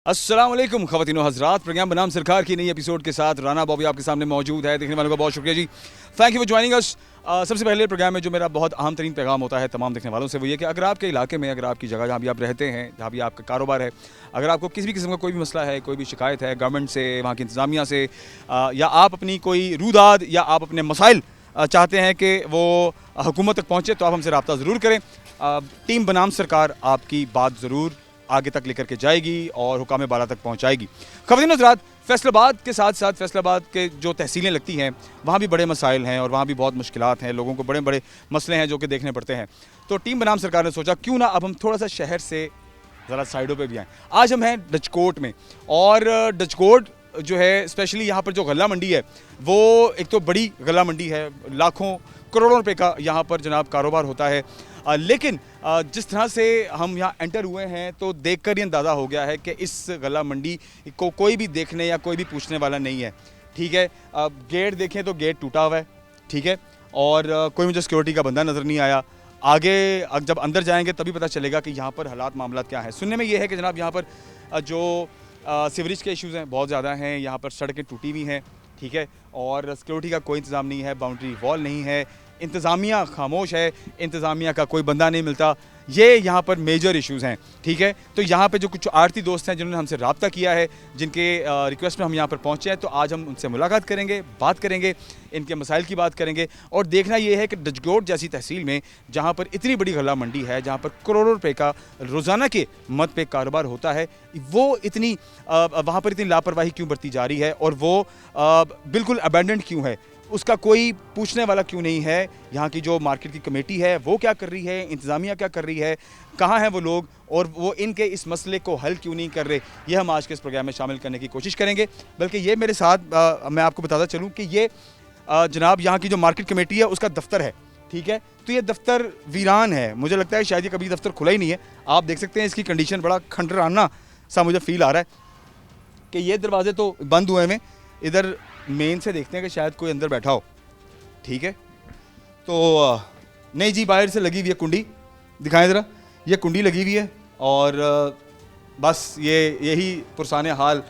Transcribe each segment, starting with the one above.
अस्सलाम वालेकुम ख़वातीन व हज़रात, प्रोग्राम बनाम सरकार की नई एपिसोड के साथ राना बॉबी आपके सामने मौजूद है। देखने वालों का बहुत शुक्रिया जी, thank you for joining us. सबसे पहले प्रोग्राम में जो मेरा बहुत अहम तरीन पैगाम होता है तमाम देखने वालों से, वो ये कि अगर आपके इलाके में, अगर आपकी जगह जहाँ भी आप रहते हैं, जहाँ भी आपका कारोबार है, अगर आपको किसी भी किस्म का कोई भी मसला है, कोई भी शिकायत है गवर्नमेंट से, वहाँ की इंतज़ामिया से, या आप अपनी कोई रूदाद या आप अपने मसाइल चाहते हैं कि वो हुकूमत तक पहुँचे, तो आप हमसे रब्ता ज़रूर करें। टीम बनाम सरकार आपकी बात ज़रूर आगे तक लेकर के जाएगी और हुकाम बाला तक पहुंचाएगी। ख़वातीन हज़रात, फैसलाबाद के साथ साथ फैसलाबाद के जो तहसीलें लगती हैं वहाँ भी बड़े मसाइल हैं और वहाँ भी बहुत मुश्किलात हैं, लोगों को बड़े बड़े मसले हैं जो कि देखने पड़ते हैं। तो टीम बनाम सरकार ने सोचा क्यों ना अब हम थोड़ा सा शहर से ज़रा साइडों पे भी आएँ। आज हम हैं डचकोट में, और डचकोट जो है स्पेशली यहाँ पर जो गल्ला मंडी है वो एक तो बड़ी गल्ला मंडी है, लाखों करोड़ों रुपए का यहाँ पर जनाब कारोबार होता है। लेकिन जिस तरह से हम यहाँ एंटर हुए हैं तो देखकर ही अंदाज़ा हो गया है कि इस गला मंडी को कोई भी देखने या कोई भी पूछने वाला नहीं है। ठीक है, गेट देखें तो गेट टूटा हुआ है, ठीक है, और कोई मुझे सिक्योरिटी का बंदा नज़र नहीं आया। आगे जब अंदर जाएंगे तभी पता चलेगा कि यहाँ पर हालात मामला क्या है। सुनने में ये है कि जनाब यहाँ पर जो सीवरेज के इश्यूज़ हैं बहुत ज़्यादा हैं, यहाँ पर सड़कें टूटी हुई हैं, ठीक है, और सिक्योरिटी का कोई इंतज़ाम नहीं है, बाउंड्री वॉल नहीं है, इंतज़ामिया खामोश है, इंतज़ामिया का कोई बंदा नहीं मिलता। ये यहाँ पर मेजर इश्यूज़ हैं, ठीक है। तो यहाँ पे जो कुछ आरती दोस्त हैं जिन्होंने हमसे रब्ता किया है, जिनके रिक्वेस्ट में हम यहाँ पर पहुँचे हैं, तो आज हम उनसे मुलाकात करेंगे, बात करेंगे, इनके मसाइल की बात करेंगे। और देखना ये है कि डचकोट जैसी तहसील में जहाँ पर इतनी बड़ी गल्ला मंडी है, जहाँ पर करोड़ों रुपए का रोज़ाना के मद पे कारोबार होता है, वो इतनी वहाँ पर इतनी लापरवाही क्यों बरती जा रही है और वो बिल्कुल अबैंडन्ड क्यों है, उसका कोई पूछने वाला क्यों नहीं है। यहाँ की जो मार्केट की कमेटी है वो क्या कर रही है, इंतज़ामिया क्या कर रही है, कहाँ हैं वो लोग, और वो इनके इस मसले को हल क्यों नहीं कर रहे, ये हम आज के इस प्रोग्राम में शामिल करने की कोशिश करेंगे। बल्कि ये मेरे साथ मैं आपको बताता चलूँ कि ये जनाब यहाँ की जो मार्केट कमेटी है उसका दफ्तर है, ठीक है। तो ये दफ्तर वीरान है, मुझे लगता है शायद ये कभी दफ्तर खुला ही नहीं है। आप देख सकते हैं इसकी कंडीशन, बड़ा खंडराना सा मुझे फील आ रहा है कि ये दरवाजे तो बंद हुए हैं। इधर मेन से देखते हैं कि शायद कोई अंदर बैठा हो, ठीक है। तो नहीं जी, बाहर से लगी हुई है कुंडी, दिखाएं ज़रा, ये कुंडी लगी हुई है और बस यही पुरसाने हाल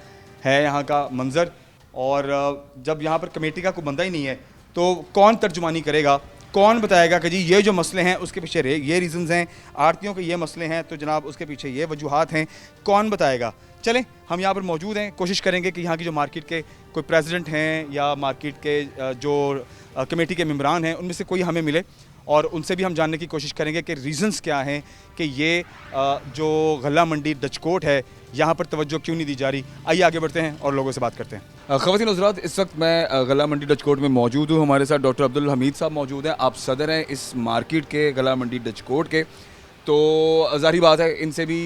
है यहाँ का मंज़र। और जब यहाँ पर कमेटी का कोई बंदा ही नहीं है तो कौन तर्जुमानी करेगा, कौन बताएगा कि जी ये जो मसले हैं उसके पीछे ये रीज़न्स हैं, आरतियों के ये मसले हैं तो जनाब उसके पीछे ये वजूहात हैं, कौन बताएगा। चलें, हम यहाँ पर मौजूद हैं, कोशिश करेंगे कि यहाँ की जो मार्केट के कोई प्रेसिडेंट हैं या मार्केट के जो कमेटी के मेंबरान हैं उनमें से कोई हमें मिले और उनसे भी हम जानने की कोशिश करेंगे कि रीज़न्स क्या हैं कि ये जो गल्ला मंडी डचकोट है यहाँ पर तवज्जो क्यों नहीं दी जा रही। आइए आगे बढ़ते हैं और लोगों से बात करते हैं। ख़वातीन हज़रात, इस वक्त मैं गल्ला मंडी डचकोट में मौजूद हूँ। हमारे साथ डॉक्टर अब्दुल हमीद साहब मौजूद हैं, आप सदर हैं इस मार्केट के, गल्ला मंडी डचकोट के। तो ज़ाहिर बात है इनसे भी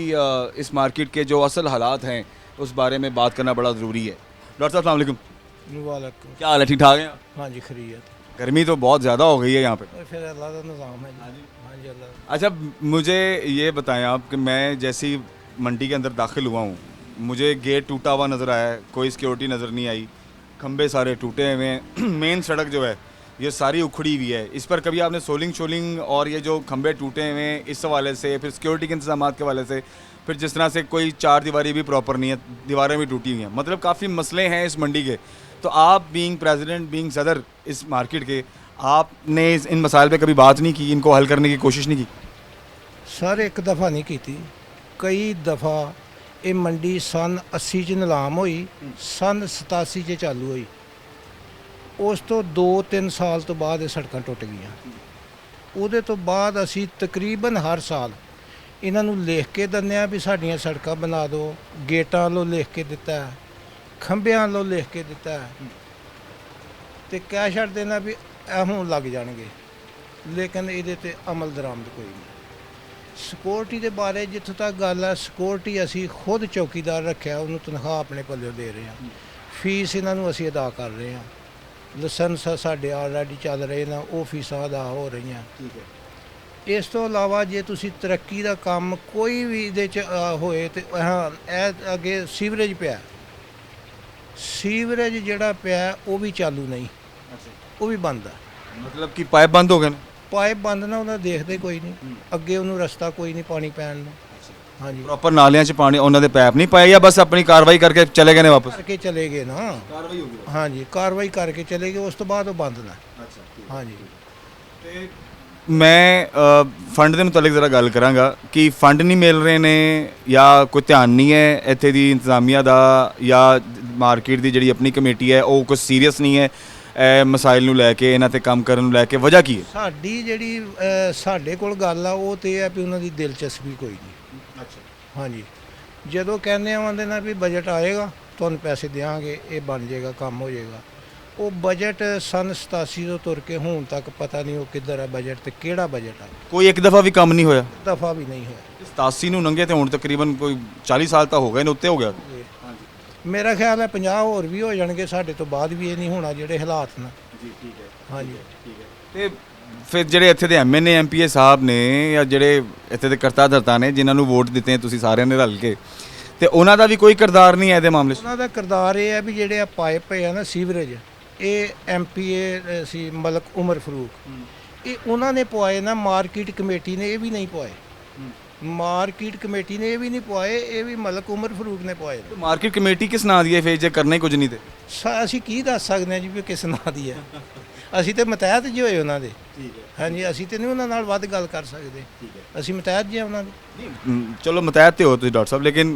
इस मार्केट के जो असल हालात हैं उस बारे में बात करना बड़ा ज़रूरी है। डॉक्टर साहब अस्सलाम वालेकुम। वालेकुम। क्या हाल है, ठीक ठाक हैं? हाँ जी, खैरियत। गर्मी तो बहुत ज़्यादा हो गई है यहाँ पे। फिर अल्लाह का निज़ाम है जी। हाँ जी, अल्लाह। अच्छा, मुझे ये बताएं आप कि मैं जैसी मंडी के अंदर दाखिल हुआ हूँ, मुझे गेट टूटा हुआ नज़र आया, कोई सिक्योरिटी नज़र नहीं आई, खंबे सारे टूटे हुए हैं, मेन सड़क जो है ये सारी उखड़ी हुई है। इस पर कभी आपने सोलिंग शोलिंग और ये जो खंबे टूटे हुए हैं इस हवाले से, फिर सिक्योरिटी के इंतजाम के हवाले से, फिर जिस तरह से कोई चार दीवारी भी प्रॉपर नहीं है, दीवारें भी टूटी हुई हैं, मतलब काफ़ी मसले हैं इस मंडी के। तो आप बीइंग प्रेसिडेंट, बीइंग सदर इस मार्केट के, आपने इन मसाइल पे कभी बात नहीं की, इनको हल करने की कोशिश नहीं की? सर एक दफ़ा नहीं की थी, कई दफ़ा। ये मंडी सन 80 च नीलाम हुई, सन 87 च चालू हुई, उस तो 2-3 साल तो बाद ये सड़ਕਾਂ टੁੱਟ ਗਈਆਂ। ਉਹਦੇ ਤੋਂ ਬਾਅਦ ਅਸੀਂ ਤਕਰੀਬਨ ਹਰ ਸਾਲ ਇਹਨਾਂ ਨੂੰ ਲਿਖ ਕੇ ਦਿੰਦੇ ਆ ਵੀ ਸਾਡੀਆਂ ਸੜਕਾਂ ਬਣਾ ਦਿਓ, ਗੇਟਾਂ ਵੱਲੋਂ ਲਿਖ ਕੇ ਦਿੱਤਾ, ਖੰਭਿਆਂ ਵੱਲੋਂ ਲਿਖ ਕੇ ਦਿੱਤਾ ਤੇ ਕਹਿ ਛੱਡ ਦੇਣਾ ਵੀ ਇਹ ਹੁਣ ਲੱਗ ਜਾਣਗੇ, ਲੇਕਿਨ ਇਹਦੇ ਤੇ ਅਮਲ ਦਰਾਮਦ ਕੋਈ ਨਹੀਂ। ਸਿਕਿਉਰਿਟੀ ਦੇ ਬਾਰੇ ਜਿੱਥੋਂ ਤੱਕ ਗੱਲ ਹੈ, ਸਿਕਿਉਰਿਟੀ ਅਸੀਂ ਖੁਦ ਚੌਕੀਦਾਰ ਰੱਖਿਆ, ਉਹਨੂੰ ਤਨਖਾਹ ਆਪਣੇ ਪੱਲੇ ਦੇ ਰਹੇ ਹਾਂ, ਫੀਸ ਇਹਨਾਂ ਨੂੰ ਅਸੀਂ ਅਦਾ ਕਰ ਰਹੇ ਹਾਂ, ਲਾਇਸੈਂਸ ਸਾਡੇ ਆਲਰੇਡੀ ਚੱਲ ਰਹੇ ਨੇ, ਉਹ ਫੀਸਾਂ ਅਦਾ ਹੋ ਰਹੀਆਂ। ठीक है। ਇਸ ਤੋਂ ਇਲਾਵਾ ਜੇ ਤੁਸੀਂ ਤਰੱਕੀ ਦਾ ਕੰਮ ਕੋਈ ਵੀ ਇਹਦੇ 'ਚ ਹੋਏ ਤੇ ਹਾਂ, ਇਹ ਅੱਗੇ ਸੀਵਰੇਜ ਪਿਆ, ਸੀਵਰੇਜ ਜਿਹੜਾ ਪਿਆ ਉਹ ਵੀ ਚਾਲੂ ਨਹੀਂ, ਉਹ ਵੀ ਬੰਦ ਹੈ। मतलब कि पाइप बंद हो गए? ਪਾਈਪ ਬੰਦ ਨਾ, ਉਹਦਾ ਦੇਖਦੇ ਕੋਈ ਨਹੀਂ, ਅੱਗੇ ਉਹਨੂੰ ਰਸਤਾ ਕੋਈ ਨਹੀਂ ਪਾਣੀ ਪੈਣ ਨੂੰ। ਹਾਂਜੀ ਪ੍ਰੋਪਰ ਨਾਲਿਆਂ 'ਚ ਪਾਣੀ ਉਹਨਾਂ ਦੇ ਪੈਪ ਨਹੀਂ ਪਾਏ ਜਾਂ ਬਸ ਆਪਣੀ ਕਾਰਵਾਈ ਕਰਕੇ ਚਲੇ ਗਏ ਨੇ ਵਾਪਸ? ਕਰਕੇ ਚਲੇ ਗਏ ਨਾ, ਕਾਰਵਾਈ ਹੋ ਗਈ। ਹਾਂਜੀ ਕਾਰਵਾਈ ਕਰਕੇ ਚਲੇ ਗਏ, ਉਸ ਤੋਂ ਬਾਅਦ ਉਹ ਬੰਦ ਨਾ। ਅੱਛਾ, ਹਾਂਜੀ ਤੇ ਮੈਂ ਫੰਡ ਦੇ ਮੁਤਲਕ ਜ਼ਰਾ ਗੱਲ ਕਰਾਂਗਾ ਕਿ ਫੰਡ ਨਹੀਂ ਮਿਲ ਰਹੇ ਨੇ ਜਾਂ ਕੋਈ ਧਿਆਨ ਨਹੀਂ ਹੈ ਇੱਥੇ ਦੀ ਇੰਤਜ਼ਾਮੀਆ ਦਾ, ਜਾਂ ਮਾਰਕੀਟ ਦੀ ਜਿਹੜੀ ਆਪਣੀ ਕਮੇਟੀ ਹੈ ਉਹ ਕੁਝ ਸੀਰੀਅਸ ਨਹੀਂ ਹੈ ਇਹ ਮਸਾਇਲ ਨੂੰ ਲੈ ਕੇ, ਇਹਨਾਂ ਤੇ ਕੰਮ ਕਰਨ ਨੂੰ ਲੈ ਕੇ? ਵਜ੍ਹਾ ਕੀ ਹੈ? ਸਾਡੀ ਜਿਹੜੀ ਸਾਡੇ ਕੋਲ ਗੱਲ ਆ ਉਹ ਤੇ ਇਹ ਆ ਵੀ ਉਹਨਾਂ ਦੀ ਦਿਲਚਸਪੀ ਕੋਈ ਨਹੀਂ। ਅੱਛਾ, ਹਾਂਜੀ ਜਦੋਂ ਕਹਿੰਦੇ ਆਉਂਦੇ ਨਾ ਵੀ ਬਜਟ ਆਏਗਾ ਤੁਹਾਨੂੰ ਪੈਸੇ ਦੇਵਾਂਗੇ, ਇਹ ਬਣ ਜਾਏਗਾ, ਕੰਮ ਹੋ ਜਾਏਗਾ, ਉਹ ਬਜਟ ਸਨ 87 ਤੋਂ ਤੁਰ ਕੇ ਹੁਣ ਤੱਕ ਪਤਾ ਨਹੀਂ ਉਹ ਕਿੱਧਰ ਹੈ ਬਜਟ ਤੇ ਕਿਹੜਾ ਬਜਟ ਆ। ਕੋਈ ਇੱਕ ਦਫਾ ਵੀ ਕੰਮ ਨਹੀਂ ਹੋਇਆ? ਦਫਾ ਵੀ ਨਹੀਂ ਹੋਇਆ। 87 ਨੂੰ ਲੰਘੇ ਤੇ ਹੁਣ ਤਕਰੀਬਨ ਕੋਈ 40 ਸਾਲ ਤਾਂ ਹੋ ਗਏ ਨੇ, ਉੱਤੇ ਹੋ ਗਿਆ। ਮੇਰਾ ਖਿਆਲ ਹੈ 50 ਹੋਰ ਵੀ ਹੋ ਜਾਣਗੇ ਸਾਡੇ ਤੋਂ ਬਾਅਦ ਵੀ, ਇਹ ਨਹੀਂ ਹੋਣਾ ਜਿਹੜੇ ਹਾਲਾਤ ਨੇ। ਜੀ ਠੀਕ ਹੈ, ਹਾਂਜੀ ਠੀਕ ਹੈ। ਤੇ ਫਿਰ ਜਿਹੜੇ ਇੱਥੇ ਦੇ ਐਮਐਨਏ ਐਮਪੀਏ ਸਾਹਿਬ ਨੇ ਜਾਂ ਜਿਹੜੇ ਇੱਥੇ ਦੇ ਕਰਤਾ ਧਰਤਾ ਨੇ ਜਿਨ੍ਹਾਂ ਨੂੰ ਵੋਟ ਦਿੱਤੇ ਤੁਸੀਂ ਸਾਰਿਆਂ ਨੇ ਰਲ ਕੇ, ਤੇ ਉਹਨਾਂ ਦਾ ਵੀ ਕੋਈ ਕਿਰਦਾਰ ਨਹੀਂ ਹੈ ਇਹਦੇ ਮਾਮਲੇ 'ਚ? ਉਹਨਾਂ ਦਾ ਕਿਰਦਾਰ ਇਹ ਹੈ ਵੀ ਜਿਹੜੇ ਆ ਪਾਏ ਪਏ ਆ ਨਾ ਸੀਵਰੇਜ, ਇਹ ਐਮਪੀਏ ਸੀ ਮਲਕ ਉਮਰ ਫਰੂਕ, ਇਹ ਉਹਨਾਂ ਨੇ ਪਵਾਏ ਨਾ, ਮਾਰਕੀਟ ਕਮੇਟੀ ਨੇ ਇਹ ਵੀ ਨਹੀਂ ਪਵਾਏ। ਮਾਰਕੀਟ ਕਮੇਟੀ ਨੇ ਇਹ ਵੀ ਨਹੀਂ ਪਵਾਏ, ਇਹ ਵੀ ਮਲਕ ਉਮਰ ਫਰੂਕ ਨੇ ਪਵਾਏ। ਮਾਰਕੀਟ ਕਮੇਟੀ ਕਿਸ ਨਾਂ ਦੀ ਹੈ ਫਿਰ, ਜੇ ਕਰਨਾ ਹੀ ਕੁਝ ਨਹੀਂ ਤੇ? ਅਸੀਂ ਕੀ ਦੱਸ ਸਕਦੇ ਹਾਂ ਜੀ ਵੀ ਕਿਸ ਨਾਂ ਦੀ ਹੈ? ਅਸੀਂ ਤੇ ਮਤਹਿਤ ਜੀ ਹੋਏ ਉਹਨਾਂ ਦੇ। ਠੀਕ ਹੈ, ਹਾਂਜੀ ਅਸੀਂ ਤੇ ਨਹੀਂ ਉਹਨਾਂ ਨਾਲ ਵੱਧ ਗੱਲ ਕਰ ਸਕਦੇ। ਠੀਕ ਹੈ। ਅਸੀਂ ਮਤਹਿਤ ਜੀ ਹਾਂ ਉਹਨਾਂ ਦੇ। ਚਲੋ ਮਤਹਿਤ ਤੇ ਹੋ ਤੁਸੀਂ ਡਾਕਟਰ ਸਾਹਿਬ, ਲੇਕਿਨ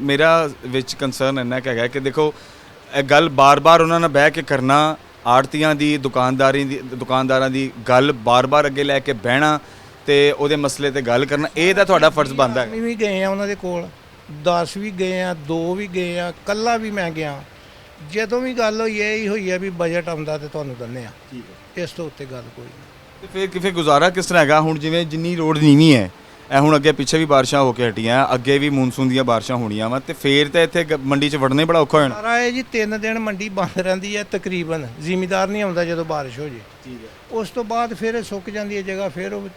ਮੇਰਾ ਵਿੱਚ ਕੰਸਰਨ ਇੰਨਾ ਕੁ ਹੈਗਾ ਕਿ ਦੇਖੋ ਇਹ ਗੱਲ ਬਾਰ-ਬਾਰ ਉਹਨਾਂ ਨਾਲ ਬਹਿ ਕੇ ਕਰਨਾ, ਆੜਤੀਆਂ ਦੀ ਦੁਕਾਨਦਾਰਾਂ ਦੀ ਗੱਲ ਬਾਰ-ਬਾਰ ਅੱਗੇ ਲੈ ਕੇ ਬਹਿਣਾ ਤੇ ਉਹਦੇ ਮਸਲੇ ਤੇ ਗੱਲ ਕਰਨਾ, ਇਹ ਤਾਂ ਤੁਹਾਡਾ ਫਰਜ਼ ਬਣਦਾ ਹੈ। ਅਸੀਂ ਵੀ ਗਏ ਆ ਉਹਨਾਂ ਦੇ ਕੋਲ, 10 ਵੀ ਗਏ ਆ, 2 ਵੀ ਗਏ ਆ, ਕੱਲਾ ਵੀ ਮੈਂ ਗਿਆ। ਜਦੋਂ ਵੀ ਗੱਲ ਹੋਈ ਹੈ, ਇਹੀ ਹੋਈ ਹੈ ਵੀ ਬਜਟ ਆਉਂਦਾ ਤੇ ਤੁਹਾਨੂੰ ਦਿੰਦੇ ਆ। ਠੀਕ ਹੈ। ਇਸ ਤੋਂ ਉੱਤੇ ਗੱਲ ਕੋਈ ਨਹੀਂ। ਤੇ ਫਿਰ ਕਿਵੇਂ ਗੁਜ਼ਾਰਾ ਕਿਸ ਤਰ੍ਹਾਂ ਹੈਗਾ ਹੁਣ? ਜਿਵੇਂ ਜਿੰਨੀ ਰੋਡ ਨੀਵੀਂ ਹੈ, ਇਹ ਹੁਣ ਅੱਗੇ ਪਿੱਛੇ ਵੀ ਬਾਰਿਸ਼ਾਂ ਹੋ ਕੇ ਹਟੀਆਂ, ਅੱਗੇ ਵੀ ਮੌਨਸੂਨ ਦੀਆਂ ਬਾਰਿਸ਼ਾਂ ਹੋਣੀਆਂ ਵਾ, ਤੇ ਫੇਰ ਤਾਂ ਇੱਥੇ ਮੰਡੀ 'ਚ ਵੜਨਾ ਹੀ ਬੜਾ ਔਖਾ ਹੋ ਜਾਣਾ। ਸਾਰਾ ਇਹ ਜੀ 3 ਦਿਨ ਮੰਡੀ ਬੰਦ ਰਹਿੰਦੀ ਹੈ ਤਕਰੀਬਨ, ਜ਼ਿਮੀਦਾਰ ਨਹੀਂ ਆਉਂਦਾ ਜਦੋਂ ਬਾਰਿਸ਼ ਹੋ ਜੇ। ਠੀਕ ਹੈ। ਉਸ ਤੋਂ ਬਾਅਦ ਫਿਰ ਇਹ ਸੁੱਕ ਜਾਂਦੀ ਹੈ ਜਗ੍ਹਾ, ਫਿਰ ਉਹ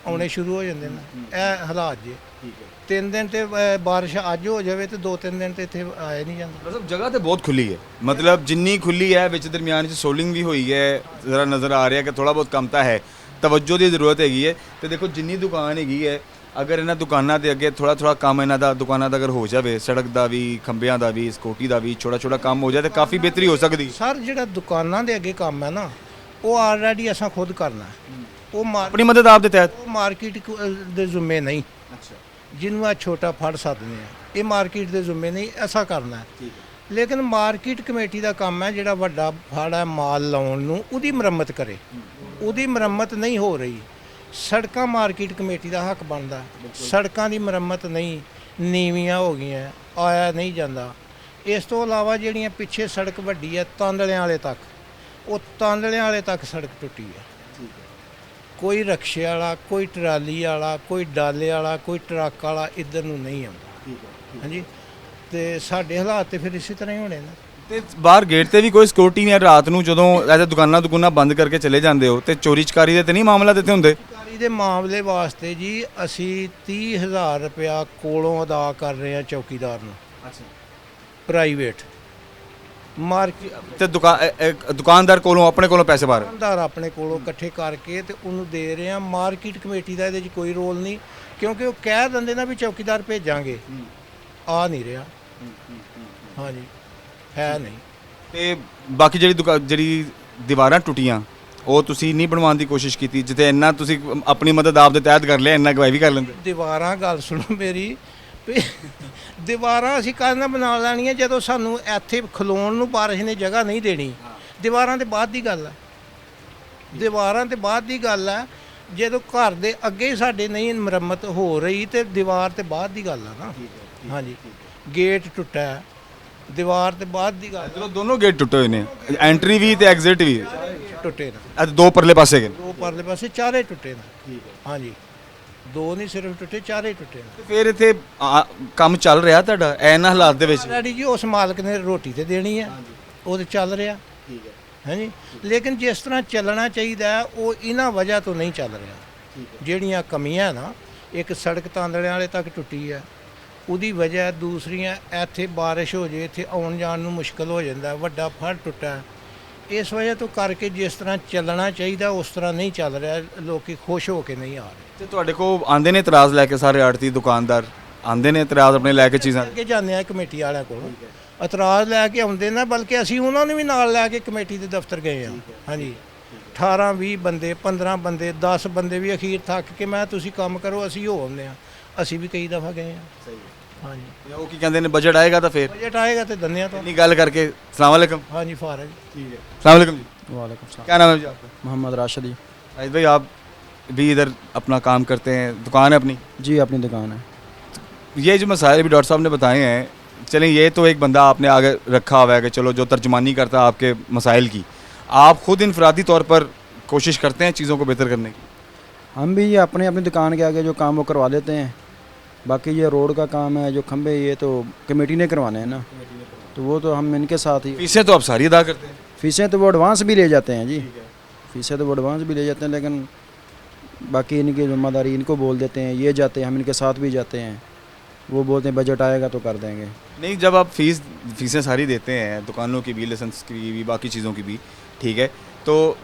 ਆਉਣੇ ਸ਼ੁਰੂ ਹੋ ਜਾਂਦੇ ਨੇ। ਇਹ ਹਾਲਾਤ ਜੇ। ਠੀਕ ਹੈ। 3 ਦਿਨ ਤੇ ਬਾਰਿਸ਼ ਅੱਜ ਹੋ ਜਾਵੇ ਤੇ 2-3 ਦਿਨ ਤੇ ਇੱਥੇ ਆਏ ਨਹੀਂ ਜਾਂਦਾ। ਮਤਲਬ ਜਗ੍ਹਾ ਤੇ ਬਹੁਤ ਖੁੱਲੀ ਹੈ, ਮਤਲਬ ਜਿੰਨੀ ਖੁੱਲੀ ਹੈ ਵਿੱਚ ਦਰਮਿਆਨ 'ਚ ਸੋਲਿੰਗ ਵੀ ਹੋਈ ਹੈ, ਜ਼ਰਾ ਨਜ਼ਰ ਆ ਰਿਹਾ ਕਿ ਥੋੜਾ ਬਹੁਤ ਕੰਮ ਤਾਂ ਹੈ, ਤਵੱਜੋ ਦੀ ਜ਼ਰੂਰਤ ਹੈਗੀ ਹੈ। ਤੇ ਦੇਖੋ ਜਿੰਨੀ ਦੁਕਾਨ ਹੈਗੀ ਹੈ, ਅਗਰ ਇਹਨਾਂ ਦੁਕਾਨਾਂ ਦੇ ਅੱਗੇ ਥੋੜਾ ਕੰਮ ਇਹਨਾਂ ਦਾ ਦੁਕਾਨਾਂ ਦਾ ਅਗਰ ਹੋ ਜਾਵੇ, ਸੜਕ ਦਾ ਵੀ, ਖੰਭਿਆਂ ਦਾ ਵੀ, ਸਕੂਟੀ ਦਾ ਵੀ ਛੋਟਾ ਕੰਮ ਹੋ ਜਾਏ ਤੇ ਕਾਫੀ ਬਿਹਤਰੀ ਹੋ ਸਕਦੀ। ਸਰ ਜਿਹੜਾ ਦੁਕਾਨਾਂ ਦੇ ਅੱਗੇ ਕੰਮ ਹੈ ਨਾ, ਉਹ ਆਲਰੇਡੀ ਅਸਾਂ ਖੁਦ ਕਰਨਾ। ਉਹ ਆਪਣੀ ਮਦਦ ਆਪ ਦੇ ਤਹਿਤ? ਮਾਰਕੀਟ ਦੇ ਜ਼ਿੰਮੇ ਨਹੀਂ। ਅੱਛਾ, ਜਿਹਨੂੰ ਆ ਛੋਟਾ ਫੜ ਸਕਦੇ ਆ, ਇਹ ਮਾਰਕੀਟ ਦੇ ਜ਼ਿੰਮੇ ਨਹੀਂ, ਐਸਾ ਕਰਨਾ ਹੈ। ਠੀਕ ਹੈ। ਲੇਕਿਨ ਮਾਰਕੀਟ ਕਮੇਟੀ ਦਾ ਕੰਮ ਹੈ ਜਿਹੜਾ ਵੱਡਾ ਫੜ ਹੈ ਮਾਲ ਲਾਉਣ ਨੂੰ, ਉਹਦੀ ਮੁਰੰਮਤ ਕਰੇ। ਉਹਦੀ ਮੁਰੰਮਤ ਨਹੀਂ ਹੋ ਰਹੀ। ਸੜਕਾਂ ਮਾਰਕੀਟ ਕਮੇਟੀ ਦਾ ਹੱਕ ਬਣਦਾ, ਸੜਕਾਂ ਦੀ ਮੁਰੰਮਤ ਨਹੀਂ, ਨੀਵੀਆਂ ਹੋ ਗਈਆਂ, ਆਇਆ ਨਹੀਂ ਜਾਂਦਾ। ਇਸ ਤੋਂ ਇਲਾਵਾ ਜਿਹੜੀਆਂ ਪਿੱਛੇ ਸੜਕ ਵੱਡੀ ਹੈ ਤਾਂਦਲਿਆਂ ਵਾਲੇ ਤੱਕ, ਉਹ ਤਾਂਦਲਿਆਂ ਵਾਲੇ ਤੱਕ ਸੜਕ ਟੁੱਟੀ ਹੈ। ਕੋਈ ਰਕਸ਼ੇ ਵਾਲਾ, ਕੋਈ ਟਰਾਲੀ ਵਾਲਾ, ਕੋਈ ਡਾਲੇ ਵਾਲਾ, ਕੋਈ ਟਰੱਕ ਵਾਲਾ ਇੱਧਰ ਨੂੰ ਨਹੀਂ ਆਉਂਦਾ। ਹਾਂਜੀ, ਤੇ ਸਾਡੇ ਹਾਲਾਤ ਤੇ ਫਿਰ ਇਸੇ ਤਰ੍ਹਾਂ ਹੀ ਹੋਣੇ ਨੇ। ਤੇ ਬਾਹਰ ਗੇਟ ਤੇ ਵੀ ਕੋਈ ਸਿਕਿਉਰਿਟੀ ਨਹੀਂ ਹੈ? ਰਾਤ ਨੂੰ ਜਦੋਂ ਐਸੇ ਦੁਕਾਨਾਂ ਬੰਦ ਕਰਕੇ ਚਲੇ ਜਾਂਦੇ ਹੋ ਤੇ ਚੋਰੀ ਚਕਾਰੀ ਦੇ ਤੇ ਨਹੀਂ ਮਾਮਲਾ ਦਿੱਤੇ ਹੁੰਦੇ? ਚੋਰੀ ਦੇ ਮਾਮਲੇ ਵਾਸਤੇ ਜੀ ਅਸੀਂ 30,000 ਰੁਪਇਆ ਕੋਲੋਂ ਅਦਾ ਕਰ ਰਹੇ ਹਾਂ ਚੌਕੀਦਾਰ ਨੂੰ। ਅੱਛਾ। ਪ੍ਰਾਈਵੇਟ ਮਾਰਕੀਟ ਤੇ ਦੁਕਾਨਦਾਰ ਕੋਲੋਂ ਆਪਣੇ ਕੋਲੋਂ ਪੈਸੇ ਬਾਹਰ? ਦੁਕਾਨਦਾਰ ਆਪਣੇ ਕੋਲੋਂ ਇਕੱਠੇ ਕਰਕੇ ਤੇ ਉਹਨੂੰ ਦੇ ਰਹੇ ਆ। ਮਾਰਕੀਟ ਕਮੇਟੀ ਦਾ ਇਹਦੇ 'ਚ ਕੋਈ ਰੋਲ ਨਹੀਂ, ਕਿਉਂਕਿ ਉਹ ਕਹਿ ਦਿੰਦੇ ਨਾ ਵੀ ਚੌਕੀਦਾਰ ਭੇਜਾਂਗੇ, ਆ ਨਹੀਂ ਰਿਹਾ। ਹਾਂਜੀ, ਹੈ ਨਹੀਂ। ਤੇ ਬਾਕੀ ਜਿਹੜੀ ਦੀਵਾਰਾਂ ਟੁੱਟੀਆਂ ਉਹ ਤੁਸੀਂ ਨਹੀਂ ਬਣਵਾਉਣ ਦੀ ਕੋਸ਼ਿਸ਼ ਕੀਤੀ? ਜਿੱਥੇ ਇੰਨਾ ਤੁਸੀਂ ਆਪਣੀ ਮਦਦ ਆਪ ਦੇ ਤਹਿਤ ਕਰ ਲਿਆ, ਇੰਨਾ ਗਵਾਈ ਵੀ ਕਰ ਲੈਂਦੇ। ਦੀਵਾਰਾਂ, ਗੱਲ ਸੁਣੋ ਮੇਰੀ, ਵੀ ਦੀਵਾਰਾਂ ਅਸੀਂ ਕਾਹਦੇ ਨਾਲ ਬਣਾ ਲੈਣੀਆਂ ਜਦੋਂ ਸਾਨੂੰ ਇੱਥੇ ਖਲੋਣ ਨੂੰ ਬਾਰਿਸ਼ ਨੇ ਜਗ੍ਹਾ ਨਹੀਂ ਦੇਣੀ। ਦੀਵਾਰਾਂ ਤੇ ਬਾਅਦ ਦੀ ਗੱਲ ਹੈ, ਦੀਵਾਰਾਂ ਤੇ ਬਾਅਦ ਦੀ ਗੱਲ ਹੈ। ਜਦੋਂ ਘਰ ਦੇ ਅੱਗੇ ਸਾਡੇ ਨਹੀਂ ਮੁਰੰਮਤ ਹੋ ਰਹੀ ਤੇ ਦੀਵਾਰ ਤੇ ਬਾਅਦ ਦੀ ਗੱਲ ਹੈ ਨਾ। ਹਾਂਜੀ, ਗੇਟ ਟੁੱਟਾ ਹੈ, ਦੀਵਾਰ ਤੇ ਬਾਅਦ ਦੀ ਗੱਲ। ਚਲੋ ਦੋਨੋਂ ਗੇਟ ਟੁੱਟੇ ਹੋਏ ਨੇ, ਐਂਟਰੀ ਵੀ ਤੇ ਐਗਜ਼ਿਟ ਵੀ ਟੁੱਟੇ ਨੇ। ਅੱਜ ਦੋ ਪਰਲੇ ਪਾਸੇ ਗਏ? ਦੋ ਪਰਲੇ ਪਾਸੇ ਚਾਰੇ ਟੁੱਟੇ ਨੇ। ਹਾਂਜੀ, 2 ਨਹੀਂ ਸਿਰਫ ਟੁੱਟੇ, ਚਾਰੇ ਟੁੱਟੇ ਨੇ। ਤੇ ਫਿਰ ਇੱਥੇ ਕੰਮ ਚੱਲ ਰਿਹਾ ਤੁਹਾਡਾ ਇਹਨਾਂ ਹਾਲਾਤ ਦੇ ਵਿੱਚ? ਡੈਡੀ ਜੀ ਉਸ ਮਾਲਕ ਨੇ ਰੋਟੀ ਤੇ ਦੇਣੀ ਹੈ, ਉਹ ਤੇ ਚੱਲ ਰਿਹਾ। ਠੀਕ ਹੈ। ਹਾਂਜੀ, ਲੇਕਿਨ ਜਿਸ ਤਰ੍ਹਾਂ ਚੱਲਣਾ ਚਾਹੀਦਾ ਉਹ ਇਹਨਾਂ ਵਜ੍ਹਾ ਤੋਂ ਨਹੀਂ ਚੱਲ ਰਿਹਾ। ਜਿਹੜੀਆਂ ਕਮੀਆਂ ਨਾ, ਇੱਕ ਸੜਕ ਤਾਂਦਲਿਆਂ ਵਾਲੇ ਤੱਕ ਟੁੱਟੀ ਹੈ, ਉਹਦੀ ਵਜ੍ਹਾ। ਦੂਸਰੀਆਂ ਇੱਥੇ ਬਾਰਿਸ਼ ਹੋ ਜੇ, ਇੱਥੇ ਆਉਣ ਜਾਣ ਨੂੰ ਮੁਸ਼ਕਲ ਹੋ ਜਾਂਦਾ, ਵੱਡਾ ਫੜ ਟੁੱਟਾ। ਇਸ ਵਜ੍ਹਾ ਤੋਂ ਕਰਕੇ ਜਿਸ ਤਰ੍ਹਾਂ ਚੱਲਣਾ ਚਾਹੀਦਾ ਉਸ ਤਰ੍ਹਾਂ ਨਹੀਂ ਚੱਲ ਰਿਹਾ। ਲੋਕੀ ਖੁਸ਼ ਹੋ ਕੇ ਨਹੀਂ ਆ ਰਹੇ। ਤੇ ਤੁਹਾਡੇ ਕੋਲ ਆਂਦੇ ਨੇ ਇਤਰਾਜ਼ ਲੈ ਕੇ ਸਾਰੇ ਆੜਤੀ ਦੁਕਾਨਦਾਰ ਆਉਂਦੇ ਨੇ ਇਤਰਾਜ਼ ਆਪਣੇ ਲੈ ਕੇ ਚੀਜ਼ਾਂ ਕੇ ਜਾਂਦੇ ਆ ਕਮੇਟੀ ਵਾਲਿਆਂ ਕੋਲ ਇਤਰਾਜ਼ ਲੈ ਕੇ ਆਉਂਦੇ ਨੇ, ਬਲਕਿ ਅਸੀਂ ਉਹਨਾਂ ਨੂੰ ਵੀ ਨਾਲ ਲੈ ਕੇ ਕਮੇਟੀ ਦੇ ਦਫ਼ਤਰ ਗਏ ਆ। ਹਾਂਜੀ 18 20 ਬੰਦੇ 15 ਬੰਦੇ 10 ਬੰਦੇ ਵੀ ਅਖੀਰ ਥੱਕ ਕੇ ਮੈਂ ਤੁਸੀਂ ਕੰਮ ਕਰੋ ਅਸੀਂ ਹੋ ਆਉਂਦੇ ਆ। ਅਸੀਂ ਵੀ ਕਈ ਦਫਾ ਗਏ ਆ। ਹਾਂਜੀ ਉਹ ਕੀ ਕਹਿੰਦੇ ਨੇ ਬਜਟ ਆਏਗਾ ਤਾਂ ਫਿਰ ਬਜਟ ਆਏਗਾ ਤੇ ਦੰਨਿਆ ਤੋਂ। ਇੰਨੀ ਗੱਲ ਕਰਕੇ अस्सलाम वालेकुम। ਹਾਂਜੀ ਫਾਰਗ ठीक है अस्सलाम वालेकुम जी। वालेकुम सलाम। क्या नाम है जी आपका? मोहम्मद राशिद जी। राहिद भाई आप भी इधर अपना काम करते हैं, दुकान है अपनी। जी अपनी दुकान है। ये जो मसाइल अभी डॉक्टर साहब ने बताए हैं, चलें ये तो एक बंदा आपने आगे रखा हुआ है कि चलो जो तर्जुमानी करता है आपके मसाइल की, आप खुद इनफरादी तौर पर कोशिश करते हैं चीज़ों को बेहतर करने की? हम भी ये अपने अपनी दुकान के आगे जो काम वो करवा देते हैं। बाकी ये रोड का काम है जो खंबे ये तो कमेटी ने करवाने हैं ना, तो वो तो हम इनके साथ ही। फीसें तो आप सारी अदा करते हैं? फीसें तो वो एडवांस भी ले जाते हैं जी, फीसें तो वो एडवांस भी ले जाते हैं, लेकिन बाकी इनकी जिम्मेदारी इनको बोल देते हैं, ये जाते हैं, हम इनके साथ भी जाते हैं, वो बोलते हैं बजट आएगा तो कर देंगे। नहीं, जब आप फीसें सारी देते हैं, दुकानों की भी, लाइसेंस की भी, बाकी चीज़ों की भी, ठीक है, तो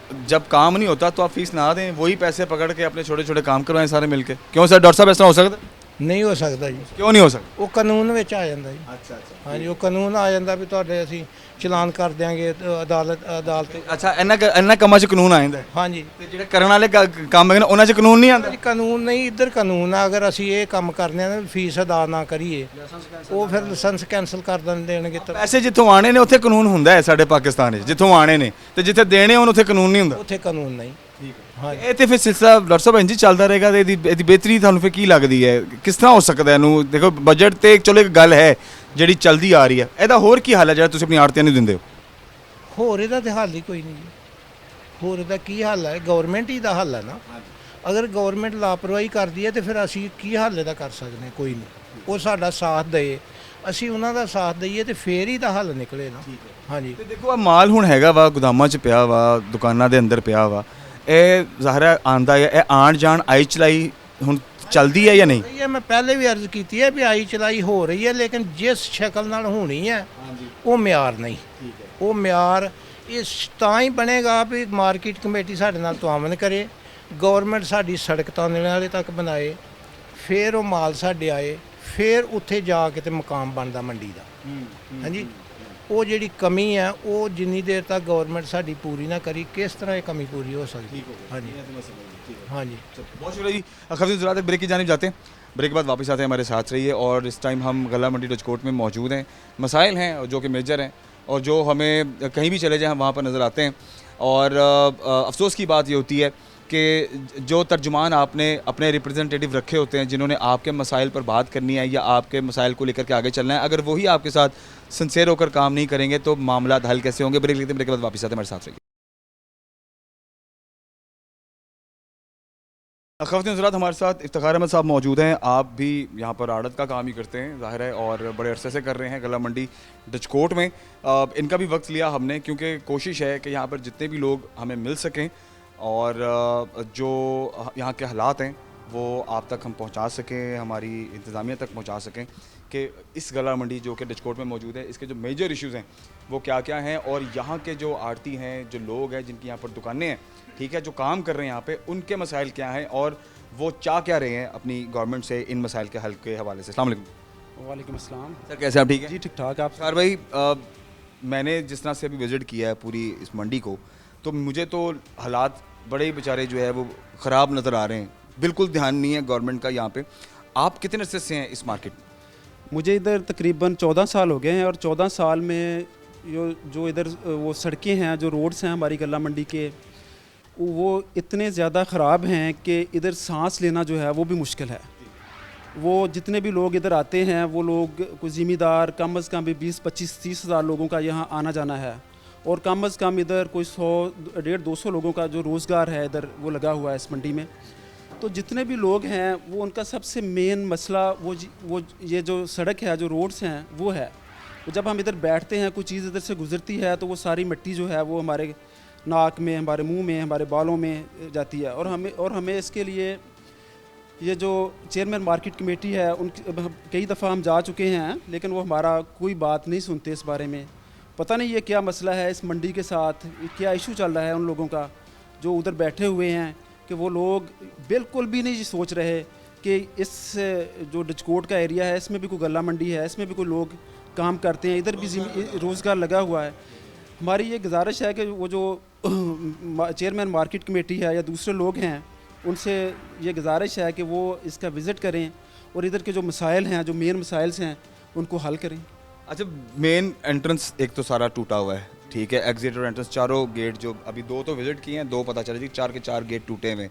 जब काम नहीं होता तो आप फीस ना दें, वही पैसे पकड़ के अपने छोटे छोटे काम करवाएं सारे मिलके। क्यों सर डॉक्टर साहब ऐसा हो सकता है? ਨਹੀਂ ਹੋ ਸਕਦਾ ਜੀ। क्यों नहीं हो सकता? ਉਹ ਕਾਨੂੰਨ ਵਿੱਚ ਆ ਜਾਂਦਾ ਜੀ। अच्छा अच्छा। ਹਾਂਜੀ ਉਹ ਕਾਨੂੰਨ ਆ ਜਾਂਦਾ ਵੀ ਤੁਹਾਡੇ ਅਸੀਂ ਚਲਾਨ ਕਰ ਦਿਆਂਗੇ ਅਦਾਲਤ। ਅੱਛਾ ਇਹਨਾਂ ਕੰਮਾਂ 'ਚ ਕਾਨੂੰਨ ਆ ਜਾਂਦਾ ਹੈ ਹਾਂਜੀ ਤੇ ਜਿਹੜੇ ਕਰਨ ਵਾਲੇ ਕੰਮ ਹੈਗੇ ਨੇ ਉਹਨਾਂ 'ਚ ਕਾਨੂੰਨ ਨਹੀਂ ਆਉਂਦਾ? ਕਾਨੂੰਨ ਨਹੀਂ, ਇੱਧਰ ਕਾਨੂੰਨ ਆ। ਅਗਰ ਅਸੀਂ ਇਹ ਕੰਮ ਕਰਨੇ ਆ ਨਾ ਫੀਸ ਅਦਾ ਨਾ ਕਰੀਏ ਉਹ ਫਿਰ ਲਾਇਸੈਂਸ ਕੈਂਸਲ ਕਰ ਦੇਣਗੇ। ਤਾਂ ਪੈਸੇ ਜਿੱਥੋਂ ਆਣੇ ਨੇ ਉੱਥੇ ਕਾਨੂੰਨ ਹੁੰਦਾ ਹੈ ਸਾਡੇ ਪਾਕਿਸਤਾਨ 'ਚ, ਜਿੱਥੋਂ ਆਣੇ ਨੇ ਤੇ ਜਿੱਥੇ ਦੇਣੇ ਹੋਣ ਉੱਥੇ ਕਾਨੂੰਨ ਨਹੀਂ ਹੁੰਦਾ। ਉੱਥੇ ਕਾਨੂੰਨ ਨਹੀਂ। ਹਾਂਜੀ ਇਹ ਤੇ ਫਿਰ ਸਿਲਸਿਲਾ ਡਾਕਟਰ ਸਾਹਿਬ ਇੰਜ ਹੀ ਚੱਲਦਾ ਰਹੇਗਾ ਤੇ ਇਹਦੀ ਬਿਹਤਰੀ ਤੁਹਾਨੂੰ ਫਿਰ ਕੀ ਲੱਗਦੀ ਹੈ? ਕਿਸ ਤਰ੍ਹਾਂ ਹੋ ਸਕਦਾ ਇਹਨੂੰ? ਦੇਖੋ ਬਜਟ ਤੇ ਚਲੋ ਇੱਕ ਗੱਲ ਹੈ ਜਿਹੜੀ ਚੱਲਦੀ ਆ ਰਹੀ ਹੈ, ਇਹਦਾ ਹੋਰ ਕੀ ਹੱਲ ਹੈ ਜਿਹੜਾ ਤੁਸੀਂ ਆਪਣੀ ਆੜਤੀਆਂ ਨੂੰ ਦਿੰਦੇ ਹੋ? ਹੋਰ ਇਹਦਾ ਤੇ ਹੱਲ ਹੀ ਕੋਈ ਨਹੀਂ ਜੀ। ਹੋਰ ਇਹਦਾ ਕੀ ਹੱਲ ਹੈ? ਗਵਰਨਮੈਂਟ ਹੀ ਦਾ ਹੱਲ ਹੈ ਨਾ। ਅਗਰ ਗਵਰਨਮੈਂਟ ਲਾਪਰਵਾਹੀ ਕਰਦੀ ਹੈ ਤੇ ਫਿਰ ਅਸੀਂ ਕੀ ਹੱਲ ਇਹਦਾ ਕਰ ਸਕਦੇ ਹਾਂ? ਕੋਈ ਨਹੀਂ। ਉਹ ਸਾਡਾ ਸਾਥ ਦੇ, ਅਸੀਂ ਉਹਨਾਂ ਦਾ ਸਾਥ ਦਈਏ ਤੇ ਫੇਰ ਹੀ ਦਾ ਹੱਲ ਨਿਕਲੇ ਨਾ। ਹਾਂਜੀ ਤੇ ਦੇਖੋ ਆ ਮਾਲ ਹੁਣ ਹੈਗਾ ਵਾ ਗੋਦਾਮਾਂ 'ਚ ਪਿਆ ਵਾ, ਦੁਕਾਨਾਂ ਦੇ ਅੰਦਰ ਪਿਆ ਵਾ, ਇਹ ਜ਼ਾਹਰਾ ਆਂਦਾ ਹੈ, ਇਹ ਆਣ ਜਾਣ ਆਈ ਚਲਾਈ ਹੁਣ ਚੱਲਦੀ ਹੈ ਜਾਂ ਨਹੀਂ? ਇਹ ਮੈਂ ਪਹਿਲੇ ਵੀ ਅਰਜ਼ ਕੀਤੀ ਹੈ ਵੀ ਆਈ ਚਲਾਈ ਹੋ ਰਹੀ ਹੈ, ਲੇਕਿਨ ਜਿਸ ਸ਼ਕਲ ਨਾਲ ਹੋਣੀ ਹੈ ਉਹ ਮਿਆਰ ਨਹੀਂ। ਉਹ ਮਿਆਰ ਇਹ ਤਾਂ ਹੀ ਬਣੇਗਾ ਵੀ ਮਾਰਕੀਟ ਕਮੇਟੀ ਸਾਡੇ ਨਾਲ ਤਾਮਨ ਕਰੇ, ਗਵਰਨਮੈਂਟ ਸਾਡੀ ਸੜਕ ਤਾਨਣੇ ਵਾਲੇ ਤੱਕ ਬਣਾਏ, ਫਿਰ ਉਹ ਮਾਲ ਸਾਡੇ ਆਏ, ਫਿਰ ਉੱਥੇ ਜਾ ਕੇ ਤੇ ਮਕਾਮ ਬਣਦਾ ਮੰਡੀ ਦਾ। ਹਾਂਜੀ ਉਹ ਜਿਹੜੀ ਕਮੀ ਹੈ ਉਹ ਜਿੰਨੀ ਦੇਰ ਤੱਕ ਗਵਰਨਮੈਂਟ ਸਾਡੀ ਪੂਰੀ ਨਾ ਕਰੀ, ਕਿਸ ਤਰ੍ਹਾਂ ਇਹ ਕਮੀ पूरी हो सकती है? हाँ जी हाँ जी। बहुत शुक्रिया जी। खबरें ज़रा ब्रेक की जानिब जाते हैं, ब्रेक के बाद वापस आते हैं, हमारे साथ रहिए। और इस टाइम हम गला मंडी डचकोट में मौजूद हैं। मसाइल हैं जो कि मेजर हैं और जो हमें कहीं भी चले जाएँ हम वहाँ पर नज़र आते हैं। और अफसोस की बात ये होती है कि जो तर्जुमान आपने अपने रिप्रेजेंटेटिव रखे होते हैं जिन्होंने आपके मसाइल पर बात करनी है या आपके मसाइल को लेकर के आगे चलना है, अगर वही आपके साथ सिंसेयर होकर काम नहीं करेंगे तो मामला हल कैसे होंगे? ब्रेक लेते हैं, ब्रेक के बाद वापस आते हैं, हमारे साथ रहिए। ख़वातीन हज़रात, हमारे साथ इफ्तिखार अहमद साहब मौजूद हैं। आप भी यहाँ पर आड़त का काम ही करते हैं ज़ाहिर है, और बड़े अरसे से कर रहे हैं गला मंडी डचकोट में। इनका भी वक्त लिया हमने क्योंकि कोशिश है कि यहाँ पर जितने भी लोग हमें मिल सकें और जो यहाँ के हालात हैं वो आप तक हम पहुँचा सकें, हमारी इंतज़ामिया तक पहुँचा सकें कि इस गला मंडी जो कि डचकोट में मौजूद है इसके जो मेजर इश्यूज़ हैं वो क्या क्या हैं, और यहाँ के जो आड़ती हैं, जो लोग हैं जिनकी यहाँ पर दुकानें हैं, ठीक है, जो काम कर रहे हैं यहाँ पे, उनके मसाइल क्या हैं और वो चाह क्या रहे हैं अपनी गवर्नमेंट से इन मसाइल के हल के हवाले से। अस्सलाम वालेकुम। वालेकुम अस्सलाम। सर कैसे आप? ठीक है जी ठीक ठाक। आप सर भाई मैंने जिस तरह से अभी विज़िट किया है पूरी इस मंडी को, तो मुझे तो हालात बड़े ही बेचारे जो है वो ख़राब नज़र आ रहे हैं, बिल्कुल ध्यान नहीं है गवर्नमेंट का यहाँ पे। आप कितने अरसे से हैं इस मार्केट में? मुझे इधर तकरीबन 14 साल हो गए हैं, और 14 साल में जो इधर वो सड़कें हैं, जो रोड्स हैं हमारी गला मंडी के, वो इतने ज़्यादा ख़राब हैं कि इधर सांस लेना जो है वो भी मुश्किल है। वो जितने भी लोग इधर आते हैं वो लोग कोई ज़िम्मेदार कम अज़ कम भी 20-25-30 हज़ार लोगों का यहाँ आना जाना है, और कम अज़ कम इधर कोई 100-150-200 लोगों का जो रोज़गार है इधर वो लगा हुआ है इस मंडी में। तो जितने भी लोग हैं वो उनका सबसे मेन मसला वो ये जो सड़क है, जो रोड्स हैं वो है। तो जब हम इधर बैठते हैं, कोई चीज़ इधर से गुज़रती है तो वो सारी मिट्टी जो है वो हमारे नाक में, हमारे मुंह में, हमारे बालों में जाती है। और हमें इसके लिए ये जो चेयरमैन मार्केट कमेटी है उनकी कई दफ़ा हम जा चुके हैं, लेकिन वो हमारा कोई बात नहीं सुनते इस बारे में। पता नहीं ये क्या मसला है इस मंडी के साथ, क्या इशू चल रहा है उन लोगों का जो उधर बैठे हुए हैं, कि वो लोग बिल्कुल भी नहीं सोच रहे कि इस जो डिचकोट का एरिया है इसमें भी कोई गला मंडी है, इसमें भी कोई लोग काम करते हैं, इधर भी रोज़गार लगा हुआ है। हमारी ये गुजारिश है कि वो जो चेयरमैन मार्केट कमेटी है या दूसरे लोग हैं उनसे ये गुजारिश है कि वो इसका विज़िट करें और इधर के जो मसाइल हैं, जो मेन मसाइल हैं, उनको हल करें। अच्छा, मेन एंट्रेंस एक तो सारा टूटा हुआ है, ठीक है, एग्जिट और एंट्रेंस चारों गेट जो अभी 2 तो विजिट किए हैं, 2 पता चला जी 4 के 4 गेट टूटे हुए,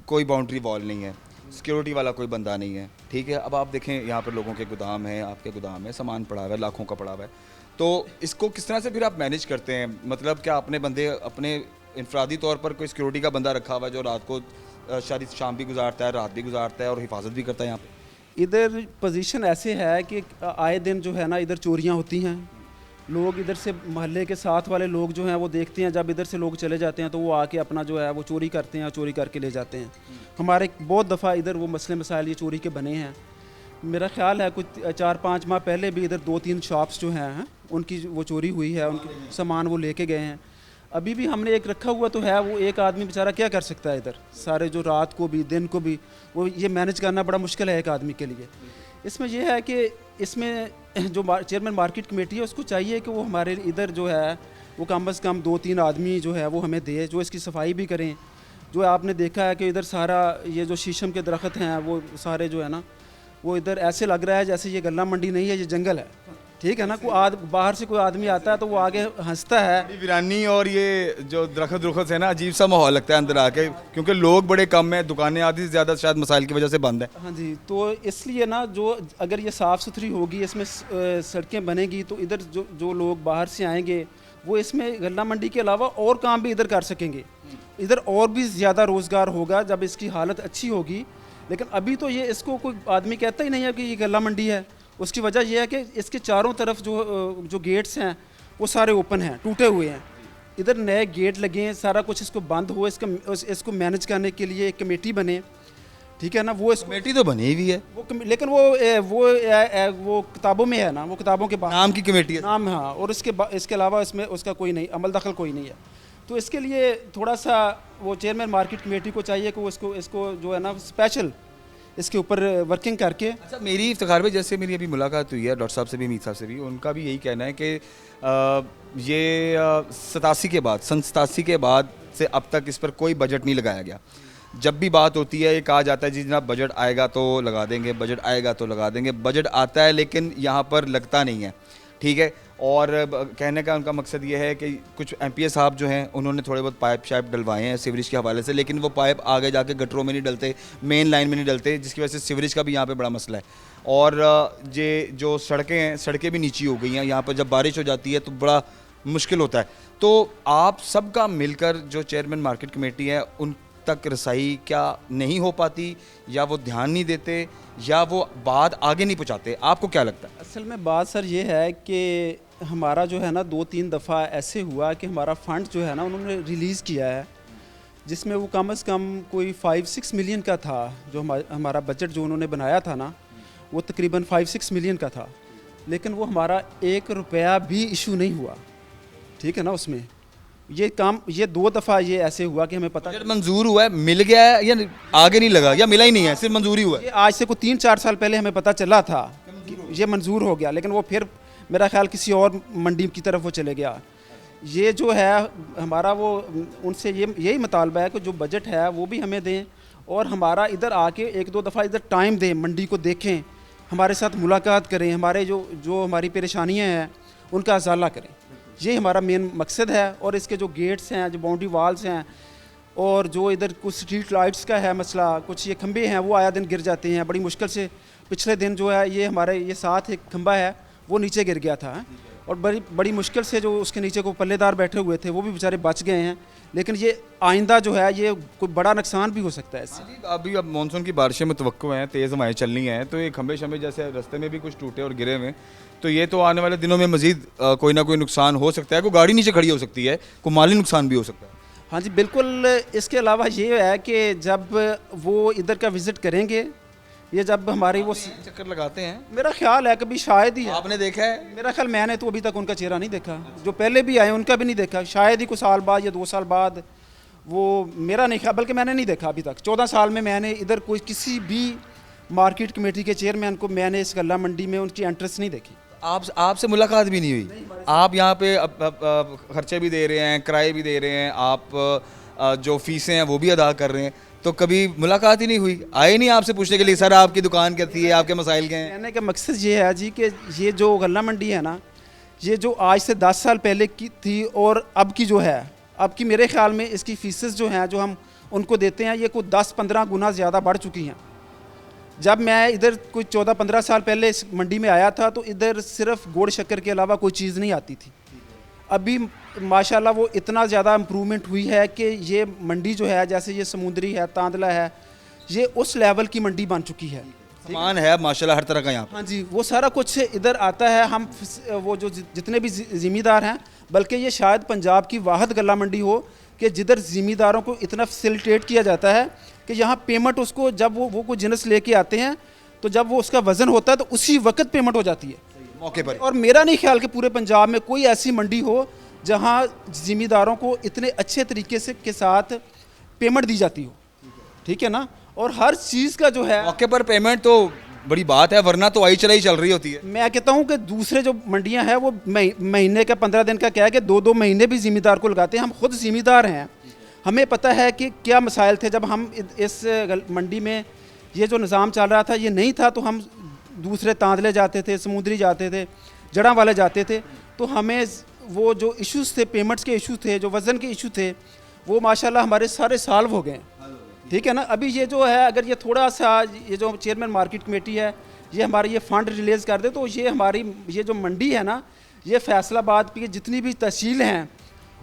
कोई बाउंड्री वॉल नहीं है, सिक्योरिटी वाला कोई बंदा नहीं है, ठीक है। अब आप देखें यहाँ पर लोगों के गोदाम है, आपके गोदाम है, सामान पड़ा हुआ है, लाखों का पड़ा हुआ है, तो इसको किस तरह से फिर आप मैनेज करते हैं? मतलब क्या अपने बंदे अपने इनफरादी तौर पर कोई सिक्योरिटी का बंदा रखा हुआ है जो रात को शायद शाम भी गुजारता है, रात भी गुजारता है और हिफाजत भी करता है यहाँ पे? इधर पोजीशन ऐसे है कि आए दिन जो है ना इधर चोरियां होती हैं। लोग इधर से मोहल्ले के साथ वाले लोग जो हैं वो देखते हैं, जब इधर से लोग चले जाते हैं तो वो आके अपना जो है वो चोरी करते हैं, चोरी करके ले जाते हैं। हमारे बहुत दफ़ा इधर वो मसले मसाइल ये चोरी के बने हैं। मेरा ख्याल है कुछ 4-5 माह पहले भी इधर 2-3 शॉप्स जो हैं उनकी वो चोरी हुई है, उनकी सामान वो लेके गए हैं। अभी भी हमने एक रखा हुआ तो है, वो एक आदमी बेचारा क्या कर सकता है इधर, सारे जो रात को भी दिन को भी वो ये मैनेज करना बड़ा मुश्किल है एक आदमी के लिए। इसमें यह है कि इसमें जो चेयरमैन मार्केट कमेटी है उसको चाहिए कि वो हमारे इधर जो है वो कम से कम 2-3 आदमी जो है वो हमें दे, जो इसकी सफाई भी करें। जो आपने देखा है कि इधर सारा ये जो शीशम के दरख्त हैं वो सारे जो है ना वो इधर ऐसे लग रहा है जैसे ये गल्ला मंडी नहीं है, ये जंगल है, ठीक है ना। बाहर से कोई आदमी आता है तो वो आगे हंसता है। बड़ी वीरानी और ये जो दरख्त है ना, अजीब सा माहौल लगता है अंदर आके, क्योंकि लोग बड़े कम हैं, दुकानें आधी से ज़्यादा शायद मसाइल की वजह से बंद है। हाँ जी, तो इसलिए ना जो अगर ये साफ़ सुथरी होगी, इसमें सड़कें बनेगी तो इधर जो लोग बाहर से आएंगे वो इसमें गल्ला मंडी के अलावा और काम भी इधर कर सकेंगे। इधर और भी ज़्यादा रोज़गार होगा जब इसकी हालत अच्छी होगी। लेकिन अभी तो ये इसको कोई आदमी कहता ही नहीं है कि ये गल्ला मंडी है। उसकी वजह यह है कि इसके चारों तरफ जो गेट्स हैं वो सारे ओपन हैं, टूटे हुए हैं। इधर नए गेट लगे हैं, सारा कुछ इसको बंद हो, इसको मैनेज करने के लिए एक कमेटी बने, ठीक है ना। वो इस कमेटी तो बनी हुई है लेकिन वो किताबों में है ना, वो किताबों के नाम की कमेटी है, नाम, हाँ। और इसके अलावा इसमें उसका कोई नहीं अमल दखल कोई नहीं है। तो इसके लिए थोड़ा सा वो चेयरमैन मार्केट कमेटी को चाहिए कि वो इसको जो है ना स्पेशल इसके ऊपर वर्किंग करके। अच्छा, मेरी इफ्तिखार भाई, जैसे मेरी अभी मुलाकात हुई है डॉक्टर साहब से भी, मीत साहब से भी, उनका भी यही कहना है कि ये 87 के बाद, सन 87 के बाद से अब तक इस पर कोई बजट नहीं लगाया गया। जब भी बात होती है ये कहा जाता है जी जनाब बजट आएगा तो लगा देंगे, बजट आएगा तो लगा देंगे। बजट आता है लेकिन यहाँ पर लगता नहीं है, ठीक है। और कहने का उनका मकसद ये है कि कुछ MPA साहब जो हैं उन्होंने थोड़े बहुत पाइप शाइप डलवाए हैं सीवरेज के हवाले से, लेकिन वो पाइप आगे जाके गटरों में नहीं डलते, मेन लाइन में नहीं डलते, जिसकी वजह से सीवरेज का भी यहाँ पे बड़ा मसला है। और ये जो सड़कें हैं, सड़कें भी नीची हो गई हैं, यहाँ पर जब बारिश हो जाती है तो बड़ा मुश्किल होता है। तो आप सबका मिलकर जो चेयरमैन मार्केट कमेटी है उन तक रसाई क्या नहीं हो पाती, या वो ध्यान नहीं देते, या वो बात आगे नहीं पहुँचाते? आपको क्या लगता है? असल में बात सर ये है कि हमारा जो है ना 2-3 दफ़ा ऐसे हुआ कि हमारा फ़ंड जो है ना उन्होंने रिलीज़ किया है, जिसमें वो कम से कम कोई 5-6 मिलियन का था। जो हमारा बजट जो उन्होंने बनाया था ना वो तकरीबन 5-6 मिलियन का था, लेकिन वो हमारा 1 रुपया भी इशू नहीं हुआ, ठीक है ना। उसमें ये 2 दफ़ा ये ऐसे हुआ कि हमें पता मंजूर हुआ है, मिल गया है, या आगे नहीं लगा, या मिला ही नहीं है, सिर्फ मंजूरी हुआ है? ये आज से कोई 3-4 साल पहले हमें पता चला था कि ये मंजूर हो गया, लेकिन वो फिर मेरा ख्याल किसी और मंडी की तरफ वो चले गया। ये जो है हमारा वो उनसे यही मुतालबा है कि जो बजट है वो भी हमें दें, और हमारा इधर आके 1-2 दफ़ा इधर टाइम दें, मंडी को देखें, हमारे साथ मुलाकात करें, हमारे जो हमारी परेशानियाँ हैं उनका अजाला करें। ये हमारा मेन मकसद है। और इसके जो गेट्स हैं, जो बाउंड्री वाल्स हैं, और जो इधर कुछ स्ट्रीट लाइट्स का है मसला, कुछ ये खंबे हैं वो आया दिन गिर जाते हैं बड़ी मुश्किल से। पिछले दिन जो है ये हमारे ये साथ एक खंबा है वो नीचे गिर गया था, और बड़ी मुश्किल से जो उसके नीचे को पल्लेदार बैठे हुए थे वो भी बेचारे बच गए हैं। लेकिन ये आइंदा जो है ये कोई बड़ा नुकसान भी हो सकता है इससे। अभी अब मानसून की बारिशें मुतवक्को हैं, तेज़ हवाएं चलनी हैं, तो ये खंबे शंबे जैसे रास्ते में भी कुछ टूटे और गिरे हुए, तो ये तो आने वाले दिनों में मज़ीद कोई ना कोई नुकसान हो सकता है। कोई गाड़ी नीचे खड़ी हो सकती है, कोई माली नुकसान भी हो सकता है। हाँ जी बिल्कुल। इसके अलावा ये है कि जब वो इधर का विज़िट करेंगे, ये जब हमारी वो चक्कर लगाते हैं, मेरा ख्याल है कभी शायद ही है। आपने देखा है? मेरा ख्याल मैंने तो अभी तक उनका चेहरा नहीं देखा, जो पहले भी आए उनका भी नहीं देखा। शायद ही कुछ साल बाद या 2 साल बाद, वो मेरा नहीं ख्याल, बल्कि मैंने नहीं देखा अभी तक। 14 साल में मैंने इधर कोई किसी भी मार्केट कमेटी के चेयरमैन को मैंने इस गल्ला मंडी में उनकी इंटरेस्ट नहीं देखी। आपसे मुलाकात भी नहीं हुई? आप यहाँ पे खर्चे भी दे रहे हैं, किराए भी दे रहे हैं, आप जो फीसें हैं वो भी अदा कर रहे हैं, तो कभी मुलाकात ही नहीं हुई? आए नहीं आपसे पूछने के लिए सर आपकी दुकान कैसी है, आपके मसाइल क्या हैं? कहने का मकसद ये है जी कि ये जो गल्ला मंडी है ना, ये जो आज से 10 साल पहले की थी और अब की जो है, अब की मेरे ख्याल में इसकी फीसेस जो हैं जो हम उनको देते हैं, ये कोई 10-15 गुना ज़्यादा बढ़ चुकी हैं। जब मैं इधर कोई 14-15 साल पहले इस मंडी में आया था तो इधर सिर्फ गुड़ शक्कर के अलावा कोई चीज़ नहीं आती थी। अभी माशाल्लाह वो इतना ज़्यादा इम्प्रूवमेंट हुई है कि ये मंडी जो है, जैसे ये समुंदरी है, तांदला है, ये उस लेवल की मंडी बन चुकी है। सामान है माशाल्लाह हर तरह का यहाँ पे। हाँ जी, वो सारा कुछ इधर आता है। हम वो जो जितने भी ज़िम्मेदार हैं, बल्कि ये शायद पंजाब की वाहिद गल्ला मंडी हो कि जिधर ज़िम्मेदारों को इतना फैसिलिटेट किया जाता है कि यहाँ पेमेंट उसको जब वो कोई जिनस लेके आते हैं तो जब वो उसका वज़न होता है तो उसी वक्त पेमेंट हो जाती है मौके पर। और मेरा नहीं ख्याल कि पूरे पंजाब में कोई ऐसी मंडी हो जहाँ ज़िम्मेदारों को इतने अच्छे तरीके से के साथ पेमेंट दी जाती हो, ठीक है ना। और हर चीज़ का जो है मौके पर पेमेंट तो बड़ी बात है, वरना तो आई चलाई चल रही होती है। मैं कहता हूँ कि दूसरे जो मंडियाँ हैं वो महीने का 15 दिन का क्या है कि 2-2 महीने भी ज़िम्मेदार को लगाते हैं। हम खुद ज़िम्मेदार हैं, हमें पता है कि क्या मसाइल थे। जब हम इस मंडी में ये जो निज़ाम चल रहा था ये नहीं था तो हम दूसरे तांदले जाते थे, समुद्री जाते थे, जड़ा वाले जाते थे, तो हमें वो जो इश्यूज़ थे, पेमेंट्स के इशू थे, जो वज़न के इशू थे, वो माशाल्लाह हमारे सारे सॉल्व हो गए, ठीक है ना। अभी ये जो है, अगर ये थोड़ा सा ये जो चेयरमैन मार्केट कमेटी है ये हमारे ये फ़ंड रिलीज़ कर दे तो ये हमारी ये जो मंडी है ना, ये फैसलाबाद की जितनी भी तहसील हैं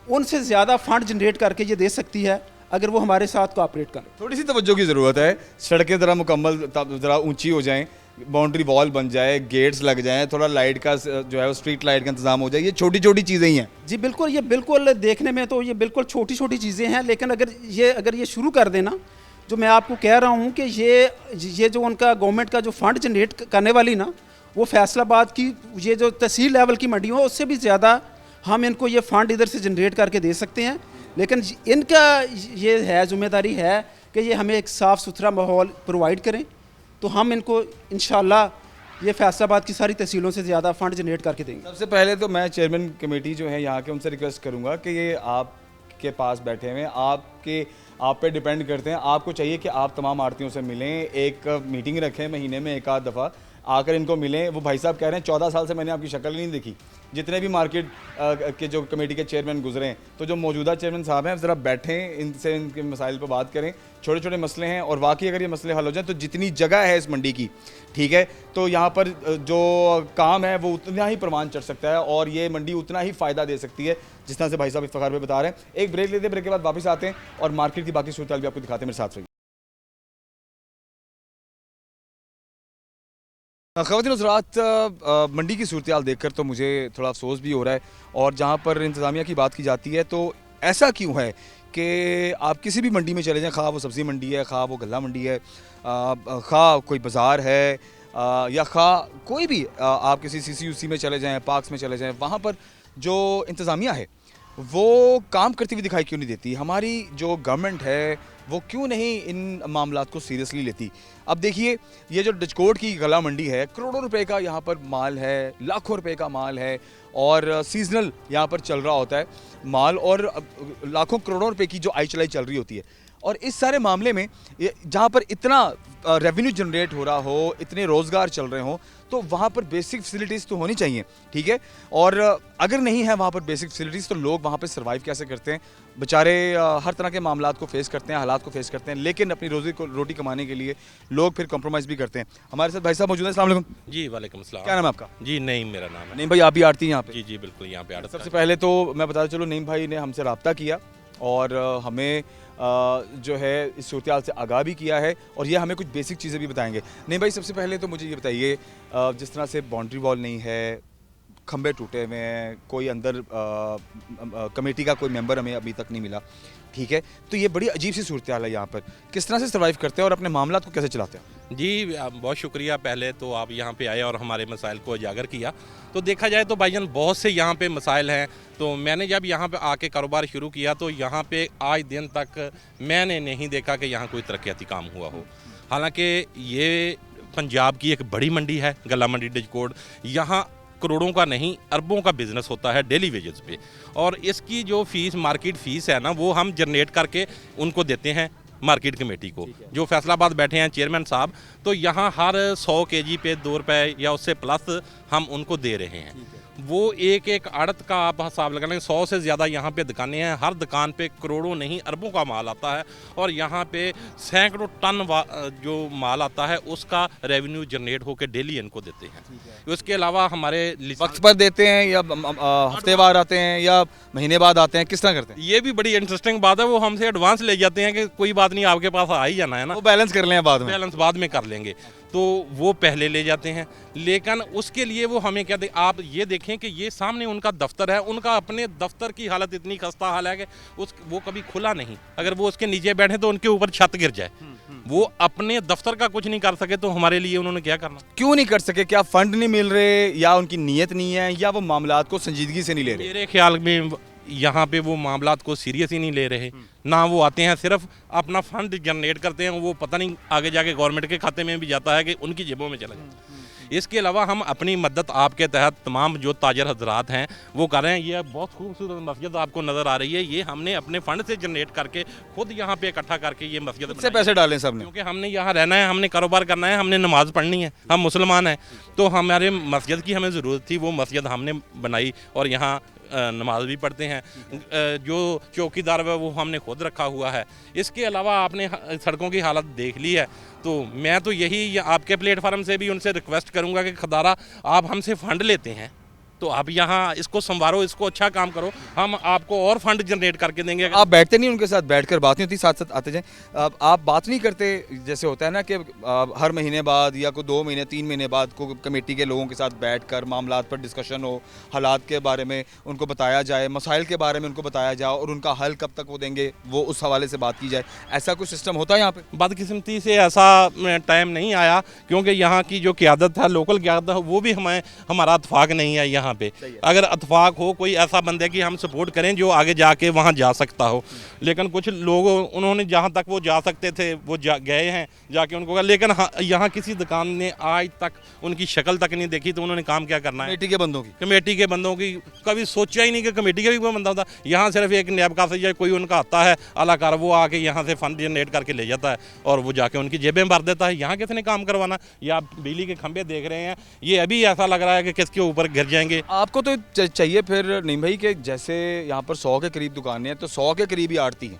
उनसे ज़्यादा फ़ंड जनरेट करके ये दे सकती है अगर वो हमारे साथ कोऑपरेट करें। थोड़ी सी तवज्जो की ज़रूरत है, सड़कें ज़रा मुकम्मल ज़रा ऊंची हो जाएं, बाउंड्री वॉल बन जाए, गेट्स लग जाएं, थोड़ा लाइट का जो है वो स्ट्रीट लाइट का इंतजाम हो जाए। ये छोटी छोटी चीज़ें ही हैं जी बिल्कुल, ये बिल्कुल देखने में तो ये बिल्कुल छोटी छोटी चीज़ें हैं, लेकिन अगर ये शुरू कर देना, जो मैं आपको कह रहा हूँ कि ये जो उनका गवर्नमेंट का जो फ़ंड जनरेट करने वाली ना, वो फैसलाबाद की ये जो तहसील लेवल की मंडी हो उससे भी ज़्यादा हम इनको ये फ़ंड इधर से जनरेट करके दे सकते हैं। लेकिन इनका ये है, जिम्मेदारी है कि ये हमें एक साफ़ सुथरा माहौल प्रोवाइड करें, तो हम इनको इंशाल्लाह ये फैसलाबाद की सारी तहसीलों से ज़्यादा फ़ंड जनरेट करके देंगे। सबसे पहले तो मैं चेयरमैन कमेटी जो है यहाँ के उनसे रिक्वेस्ट करूँगा कि ये आपके पास बैठे हुए हैं, आप पे डिपेंड करते हैं। आपको चाहिए कि आप तमाम आड़तियों से मिलें, एक मीटिंग रखें महीने में एक आध दफ़ा, आकर इनको मिलें। वो भाई साहब कह रहे हैं 14 साल से मैंने आपकी शक्ल नहीं देखी। जितने भी मार्केट के जो कमेटी के चेयरमैन गुजरे हैं, तो जो मौजूदा चेयरमैन साहब हैं ज़रा बैठें, इनसे इनके मसाइल पर बात करें। छोटे छोटे मसले हैं और वाकई अगर ये मसले हल हो जाएं तो जितनी जगह है इस मंडी की, ठीक है, तो यहाँ पर जो काम है वो उतना ही प्रमाण चढ़ सकता है और ये मंडी उतना ही फ़ायदा दे सकती है जिस तरह से भाई साहब इफ्तिखार में बता रहे हैं। एक ब्रेक लेते हैं, ब्रेक के बाद वापस आते हैं और मार्केट की बाकी सूरत भी आपको दिखाते हैं। मेरे साथ रहिए। ख़वातीन हज़रात, मंडी की सूरत हाल देख कर तो मुझे थोड़ा अफसोस भी हो रहा है। और जहाँ पर इंतज़ामिया की बात की जाती है तो ऐसा क्यों है कि आप किसी भी मंडी में चले जाएं, खा वो सब्ज़ी मंडी है, खा वो गल्ला मंडी है, खा कोई बाज़ार है, या खा कोई भी आप किसी CCUC में चले जाएं, पार्क्स में चले जाएं, वहाँ पर जो इंतज़ामिया है वो काम करती हुई दिखाई क्यों नहीं देती? हमारी जो गवर्नमेंट है वो क्यों नहीं इन मामलात को सीरियसली लेती? अब देखिए, ये जो डचकोट की गला मंडी है, करोड़ों रुपए का यहाँ पर माल है, लाखों रुपए का माल है और सीजनल यहाँ पर चल रहा होता है माल, और लाखों करोड़ों रुपए की जो आई चलाई चल रही होती है। और इस सारे मामले में जहाँ पर इतना रेवेन्यू जनरेट हो रहा हो, इतने रोज़गार चल रहे हों, तो वहाँ पर बेसिक फैसिलिटीज़ तो होनी चाहिए, ठीक है। और अगर नहीं है वहाँ पर बेसिक फैसिलिटीज़ तो लोग वहाँ पर सर्वाइव कैसे करते हैं? बेचारे हर तरह के मामलात को फेस करते हैं, हालात को फेस करते हैं, लेकिन अपनी रोटी कमाने के लिए लोग फिर कॉम्प्रोमाइज़ भी करते हैं। हमारे साथ भाई साहब मौजूद हैं। अस्सलाम वालेकुम। जी वालेकुम अस्सलाम। क्या नाम है आपका? जी नईम मेरा नाम है। नहीं भाई, आप भी आड़ती हैं यहाँ पे? जी जी बिल्कुल, यहाँ पे आड़त। सबसे पहले तो मैं बताता चलूँ, नईम भाई ने हमसे रब्ता किया और हमें जो है इस सूरत हाल से आगाह भी किया है और ये हमें कुछ बेसिक चीज़ें भी बताएंगे। नहीं भाई, सबसे पहले तो मुझे ये बताइए, जिस तरह से बाउंड्री वॉल नहीं है, खंबे टूटे हुए हैं, कोई अंदर कमेटी का कोई मेंबर हमें अभी तक नहीं मिला, ठीक है, तो ये बड़ी अजीब सी सूरत हाल है। यहाँ पर किस तरह से सर्वाइव करते हैं और अपने मामला को कैसे चलाते हैं? जी बहुत शुक्रिया, पहले तो आप यहाँ पे आए और हमारे मसाइल को उजागर किया। तो देखा जाए तो भाईजान बहुत से यहाँ पे मसाइल हैं। तो मैंने जब यहाँ पे आके कारोबार शुरू किया तो यहाँ पे आज दिन तक मैंने नहीं देखा कि यहाँ कोई तरक्याती काम हुआ हो। हालांकि ये पंजाब की एक बड़ी मंडी है गला मंडी डिजकोट। यहाँ करोड़ों का नहीं अरबों का बिजनेस होता है डेली वेजेस पे, और इसकी जो फीस मार्केट फीस है ना वो हम जनरेट करके उनको देते हैं मार्केट कमेटी को, जो फैसलाबाद बैठे हैं चेयरमैन साहब। तो यहाँ हर 100 केजी पे 2 रुपये या उससे प्लस हम उनको दे रहे हैं। वो एक एक आड़त का आप हिसाब लगा लें, 100 से ज़्यादा यहाँ पे दुकानें हैं, हर दुकान पे करोड़ों नहीं अरबों का माल आता है, और यहाँ पे सैकड़ों टन जो माल आता है उसका रेवेन्यू जनरेट होकर डेली इनको देते हैं। उसके अलावा हमारे वक्त पर देते हैं या हफ्तेवार आते हैं या महीने बाद आते हैं, किस तरह करते हैं? ये भी बड़ी इंटरेस्टिंग बात है, वो हमसे एडवांस ले जाते हैं कि कोई बात नहीं आपके पास आ ही जाना है ना, वो बैलेंस कर लें बाद में, बैलेंस बाद में कर लेंगे, तो वो पहले ले जाते हैं। लेकिन उसके लिए वो हमें क्या दे, आप ये देखें कि ये सामने उनका दफ्तर है, उनका अपने दफ्तर की हालत इतनी खस्ता हाल है कि वो कभी खुला नहीं, अगर वो उसके नीचे बैठे तो उनके ऊपर छत गिर जाए। वो अपने दफ्तर का कुछ नहीं कर सके तो हमारे लिए उन्होंने क्या करना? क्यों नहीं कर सके? क्या फंड नहीं मिल रहे, या उनकी नीयत नहीं है, या वो मामलात को संजीदगी से नहीं ले रहे? मेरे ख्याल में यहाँ पे वो मामलात को सीरियस ही नहीं ले रहे ना। वो आते हैं सिर्फ अपना फंड जनरेट करते हैं, वो पता नहीं आगे जाके गवर्नमेंट के खाते में भी जाता है कि उनकी जेबों में चला जाता है। इसके अलावा हम अपनी मदद आपके तहत तमाम जो ताजर हजरात हैं वो कर रहे हैं। ये बहुत खूबसूरत मस्जिद आपको नज़र आ रही है, ये हमने अपने फंड से जनरेट करके खुद यहाँ पे इकट्ठा करके ये मस्जिद से पैसे डालें सबने, क्योंकि हमने यहाँ रहना है, हमने कारोबार करना है, हमने नमाज़ पढ़नी है, हम मुसलमान हैं, तो हमारे मस्जिद की हमें ज़रूरत थी, वो मस्जिद हमने बनाई और यहाँ नमाज भी पढ़ते हैं। जो चौकीदार है वो हमने खुद रखा हुआ है। इसके अलावा आपने सड़कों की हालत देख ली है, तो मैं तो यही आपके प्लेटफार्म से भी उनसे रिक्वेस्ट करूंगा कि खदारा आप हमसे फ़ंड लेते हैं तो आप यहाँ इसको संवारो, इसको अच्छा काम करो, हम आपको और फंड जनरेट करके देंगे। आप बैठते नहीं उनके साथ, बैठकर बात नहीं होती, साथ साथ आते जाएं? आप बात नहीं करते? जैसे होता है ना कि हर महीने बाद या कोई 2 महीने 3 महीने बाद को कमेटी के लोगों के साथ बैठकर मामलात पर डिस्कशन हो, हालात के बारे में उनको बताया जाए, मसाइल के बारे में उनको बताया जाए और उनका हल कब तक वो देंगे वो उस हवाले से बात की जाए, ऐसा कुछ सिस्टम होता है यहाँ पे? बदकिस्मती से ऐसा टाइम नहीं आया, क्योंकि यहाँ की जो क़यादत है, लोकल क़यादत है, वो भी हमारा इत्फाक नहीं है यहाँ पे। अगर इत्फाक हो कोई ऐसा बंदे की हम सपोर्ट करें जो आगे जाके वहाँ जा सकता हो, लेकिन कुछ लोग उन्होंने जहाँ तक वो जा सकते थे वो गए हैं जाके उनको, लेकिन यहाँ किसी दुकान ने आज तक उनकी शक्ल तक नहीं देखी, तो उन्होंने काम क्या करना है? कमेटी के बंदों की कभी सोचा ही नहीं कि कमेटी का भी कोई बंदा होता। यहाँ सिर्फ एक नैब का से कोई उनका आता है अलाकार, वो आके यहाँ से फंड जनरेट करके ले जाता है और वो जाके उनकी जेबें भर देता है। यहाँ किसने काम करवाना? या आप बिजली के खंभे देख रहे हैं, ये अभी ऐसा लग रहा है कि किसके ऊपर गिर जाएंगे। आपको तो चाहिए फिर नहीं भाई कि जैसे यहाँ पर 100 के करीब दुकानें हैं तो 100 के करीब ही आड़ती हैं,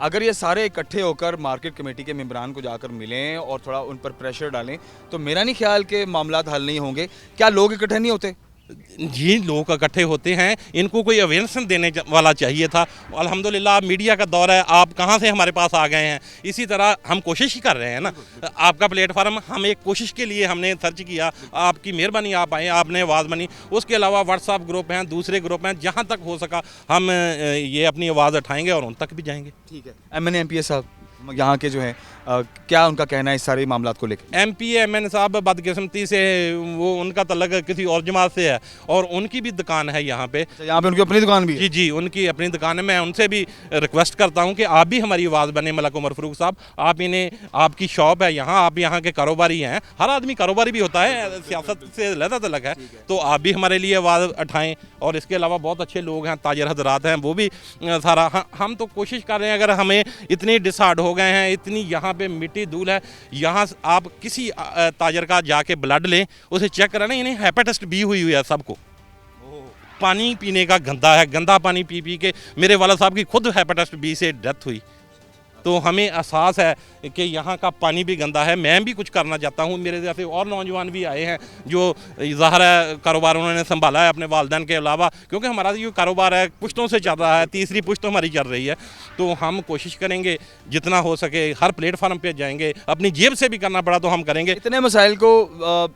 अगर ये सारे इकट्ठे होकर मार्केट कमेटी के मेंबरान को जाकर मिलें और थोड़ा उन पर प्रेशर डालें तो मेरा नहीं ख्याल कि मामलात हल नहीं होंगे। क्या लोग इकट्ठे नहीं होते? जी, लोग इकट्ठे होते हैं, इनको कोई अवेयरनेस देने वाला चाहिए था। अल्हम्दुलिल्लाह मीडिया का दौर है, आप कहाँ से हमारे पास आ गए हैं। इसी तरह हम कोशिश ही कर रहे हैं ना, आपका प्लेटफार्म हम एक कोशिश के लिए हमने सर्च किया, आपकी मेहरबानी आप आए, आपने आवाज़ बनी। उसके अलावा व्हाट्सअप ग्रुप हैं, दूसरे ग्रुप हैं, जहाँ तक हो सका हम ये अपनी आवाज़ उठाएँगे और उन तक भी जाएँगे। ठीक है। MNA MPA साहब यहाँ के जो हैं क्या उनका कहना है इस सारे मामलात को लेकर? MPA MN साहब बदकिस्मती से वो उनका तल्लक किसी और जमात से है और उनकी भी दुकान है यहाँ पे। यहाँ पे उनकी अपनी दुकान भी है? जी जी, उनकी अपनी दुकान है। मैं उनसे भी रिक्वेस्ट करता हूँ कि आप भी हमारी आवाज़ बने। मलक उमर फ़ारूक साहब, आप इन्हें, आपकी शॉप है यहाँ, आप यहाँ के कारोबारी हैं, हर आदमी कारोबारी भी होता है, सियासत से अलग तलक है, तो आप भी हमारे लिए आवाज़ उठाएँ। और इसके अलावा बहुत अच्छे लोग हैं, ताजर हजरात हैं, वो भी सारा हम तो कोशिश कर रहे हैं। अगर हमें इतनी डिसार्ड हो गए हैं, इतनी यहाँ पे मिट्टी धूल है, यहाँ आप किसी ताजर का जाके ब्लड लें, उसे चेक कराना, इन्हें हेपेटाइटिस बी हुई है सबको। पानी पीने का गंदा है, गंदा पानी पी पी के मेरे वाला साहब की खुद हेपेटाइटिस बी से डेथ हुई। तो हमें एहसास है कि यहाँ का पानी भी गंदा है। मैं भी कुछ करना चाहता हूँ, मेरे जैसे और नौजवान भी आए हैं जो ज़ाहिर है कारोबार उन्होंने संभाला है अपने वालिदैन के अलावा, क्योंकि हमारा ये कारोबार है पुश्तों से चल रहा है, तीसरी पुश्त हमारी चल रही है। तो हम कोशिश करेंगे जितना हो सके, हर प्लेटफार्म पे जाएंगे, अपनी जेब से भी करना पड़ा तो हम करेंगे। इतने मसाइल को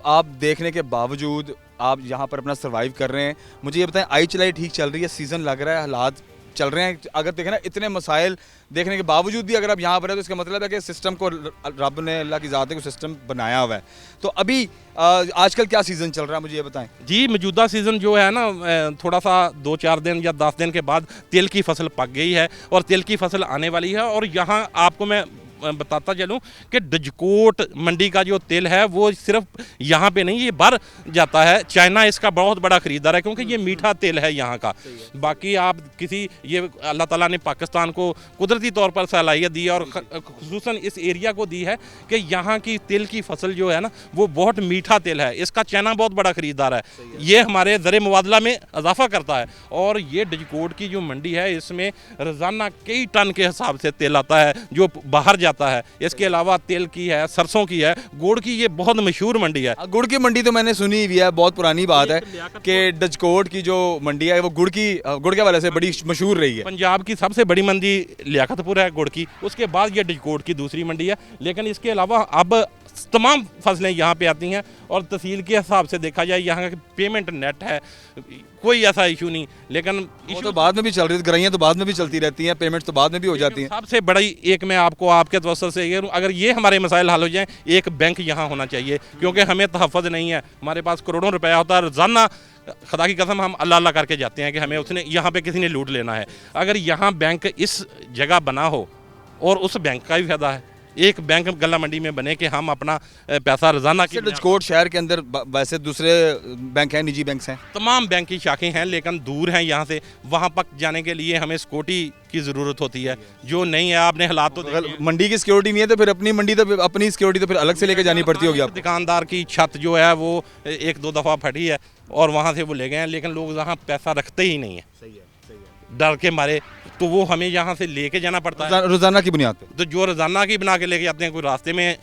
आप देखने के बावजूद आप यहाँ पर अपना सर्वाइव कर रहे हैं। मुझे ये बताएं, आई चलाई ठीक चल रही है, सीज़न लग रहा है, हालात चल रहे हैं, अगर देखें ना इतने मसाइल देखने के बावजूद भी अगर आप यहाँ पर है तो इसका मतलब है कि सिस्टम को रब ने, अल्लाह की ज़ात को सिस्टम बनाया हुआ है। तो अभी आजकल क्या सीज़न चल रहा है, मुझे ये बताएं। जी, मौजूदा सीज़न जो है ना, थोड़ा सा 2-4 दिन या 10 दिन के बाद तिल की फसल पक गई है और तिल की फसल आने वाली है। और यहाँ आपको मैं बताता चलूं कि डजकोट मंडी का जो तेल है वो सिर्फ यहाँ पे नहीं, ये बाहर जाता है। चाइना इसका बहुत बड़ा ख़रीदार है क्योंकि ये मीठा तेल है यहाँ का। बाकी आप किसी ये अल्लाह ताला ने पाकिस्तान को कुदरती तौर पर सलाहियत दी है और खुसूसन इस एरिया को दी है कि यहाँ की तेल की फसल जो है ना वो बहुत मीठा तेल है। इसका चाइना बहुत बड़ा ख़रीदार है। ये हमारे ज़र मुबादला में इजाफा करता है। और ये डजकोट की जो मंडी है इसमें रोज़ाना कई टन के हिसाब से तेल आता है जो बाहर जाता है। इसके अलावा तेल की है, सरसों की है, गुड़ की, ये बहुत मशहूर मंडी है। गुड़ की मंडी तो मैंने सुनी हुई है, बहुत पुरानी बात है कि डजकोट की जो मंडी है वो गुड़ के वाले से बड़ी मशहूर रही है। पंजाब की सबसे बड़ी मंडी लियाकतपुर है गुड़ की, उसके बाद ये डजकोट की दूसरी मंडी है। लेकिन इसके अलावा अब तमाम फसलें यहाँ पे आती हैं और तहसील के हिसाब से देखा जाए यहाँ का पेमेंट नेट है, कोई ऐसा इशू नहीं। लेकिन वो तो बाद में भी चल रही है, गराइयाँ तो बाद में भी चलती रहती हैं, पेमेंट तो बाद में भी हो जाती हैं। सबसे बड़ी एक मैं आपको आपके तवज्जो से ये अगर ये हमारे मसाइल हल हो जाएं, एक बैंक यहाँ होना चाहिए क्योंकि हमें तहफ़्फ़ुज़ नहीं है। हमारे पास करोड़ों रुपया होता है, रोज़ाना खुदा की कसम हम अल्लाह अल्लाह करके जाते हैं कि हमें उसने यहाँ पे किसी ने लूट लेना है। अगर यहाँ बैंक इस जगह बना हो और उस बैंक का भी फायदा है, एक बैंक गला मंडी में बने कि हम अपना पैसा रोज़ाना की डजकोट शहर के अंदर वैसे दूसरे बैंक हैं, निजी बैंक हैं, तमाम बैंक की शाखें हैं लेकिन दूर हैं यहाँ से। वहाँ तक जाने के लिए हमें सिक्योरिटी की ज़रूरत होती है जो नहीं है। आपने हालात तो अगर मंडी की सिक्योरिटी नहीं है तो फिर अपनी सिक्योरिटी तो फिर अलग से लेके जानी पड़ती होगी आपको। दुकानदार की छत जो है वो एक दो दफ़ा फटी है और वहाँ से वो ले गए हैं, लेकिन लोग वहाँ पैसा रखते ही नहीं है डर के मारे, तो वो हमें यहाँ से लेके जाना पड़ता है रोज़ाना की बुनियाद पे। तो जो रोज़ाना की बना के लेके जाते हैं, कोई रास्ते में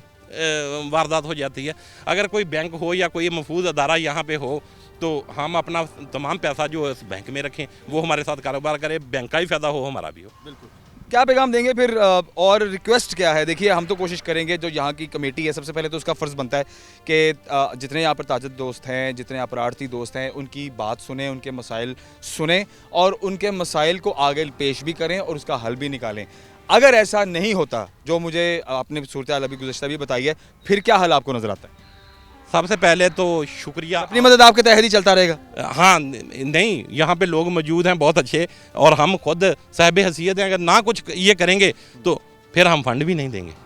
वारदात हो जाती है। अगर कोई बैंक हो या कोई महफूज अदारा यहाँ पे हो तो हम अपना तमाम पैसा जो इस बैंक में रखें, वो हमारे साथ कारोबार करे, बैंक का भी फ़ायदा हो, हमारा भी हो। बिल्कुल। क्या पैगाम देंगे फिर और रिक्वेस्ट क्या है? देखिए हम तो कोशिश करेंगे, जो यहाँ की कमेटी है सबसे पहले तो उसका फ़र्ज़ बनता है कि जितने यहाँ पर ताजर दोस्त हैं, जितने यहाँ पर आड़ती दोस्त हैं, उनकी बात सुने, उनके मसाइल सुने और उनके मसाइल को आगे पेश भी करें और उसका हल भी निकालें। अगर ऐसा नहीं होता, जो मुझे आपने सूरत हाल अभी गुज़श्ता भी बताई है, फिर क्या हल आपको नज़र आता है? सबसे पहले तो शुक्रिया। अपनी मदद आपके तहत ही चलता रहेगा? हाँ, नहीं, यहाँ पे लोग मौजूद हैं बहुत अच्छे और हम खुद साहिब हैसियत हैं। अगर ना कुछ ये करेंगे तो फिर हम फंड भी नहीं देंगे।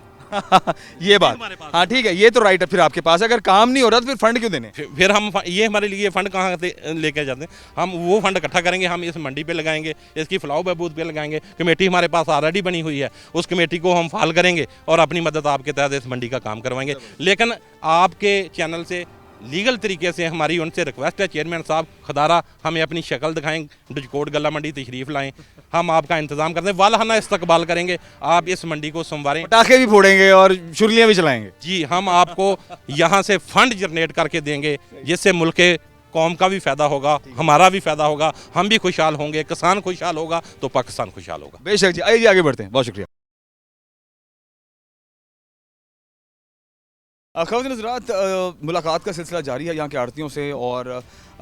ये बात, हाँ ठीक है, ये तो राइट है। फिर आपके पास अगर काम नहीं हो रहा तो फिर फंड क्यों देने? फिर हम ये हमारे लिए फंड कहाँ से लेके जाते हैं? हम वो फंड इकट्ठा करेंगे, हम इस मंडी पे लगाएंगे, इसकी फलाह बहबूद पे लगाएंगे। कमेटी हमारे पास ऑलरेडी बनी हुई है, उस कमेटी को हम फाल करेंगे और अपनी मदद आपके तहत इस मंडी का काम करवाएंगे। लेकिन आपके चैनल से लीगल तरीके से हमारी उनसे रिक्वेस्ट है, चेयरमैन साहब खदारा हमें अपनी शक्ल दिखाएं, डजकोट गला मंडी तशरीफ़ लाएं, हम आपका इंतज़ाम करते हैं, वालहाना इस्तकबाल करेंगे, आप इस मंडी को संवारें, पटाखे भी फोड़ेंगे और शुरलियाँ भी चलाएंगे। जी, हम आपको यहाँ से फंड जनरेट करके देंगे जिससे मुल्क के कौम का भी फ़ायदा होगा, हमारा भी फ़ायदा होगा, हम भी खुशहाल होंगे, किसान खुशहाल होगा तो पाकिस्तान खुशहाल होगा। बेशक जी, आइए आगे बढ़ते हैं। बहुत शुक्रिया। ख़वातीन हज़रात, मुलाकात का सिलसिला जारी है यहाँ के आड़तियों से और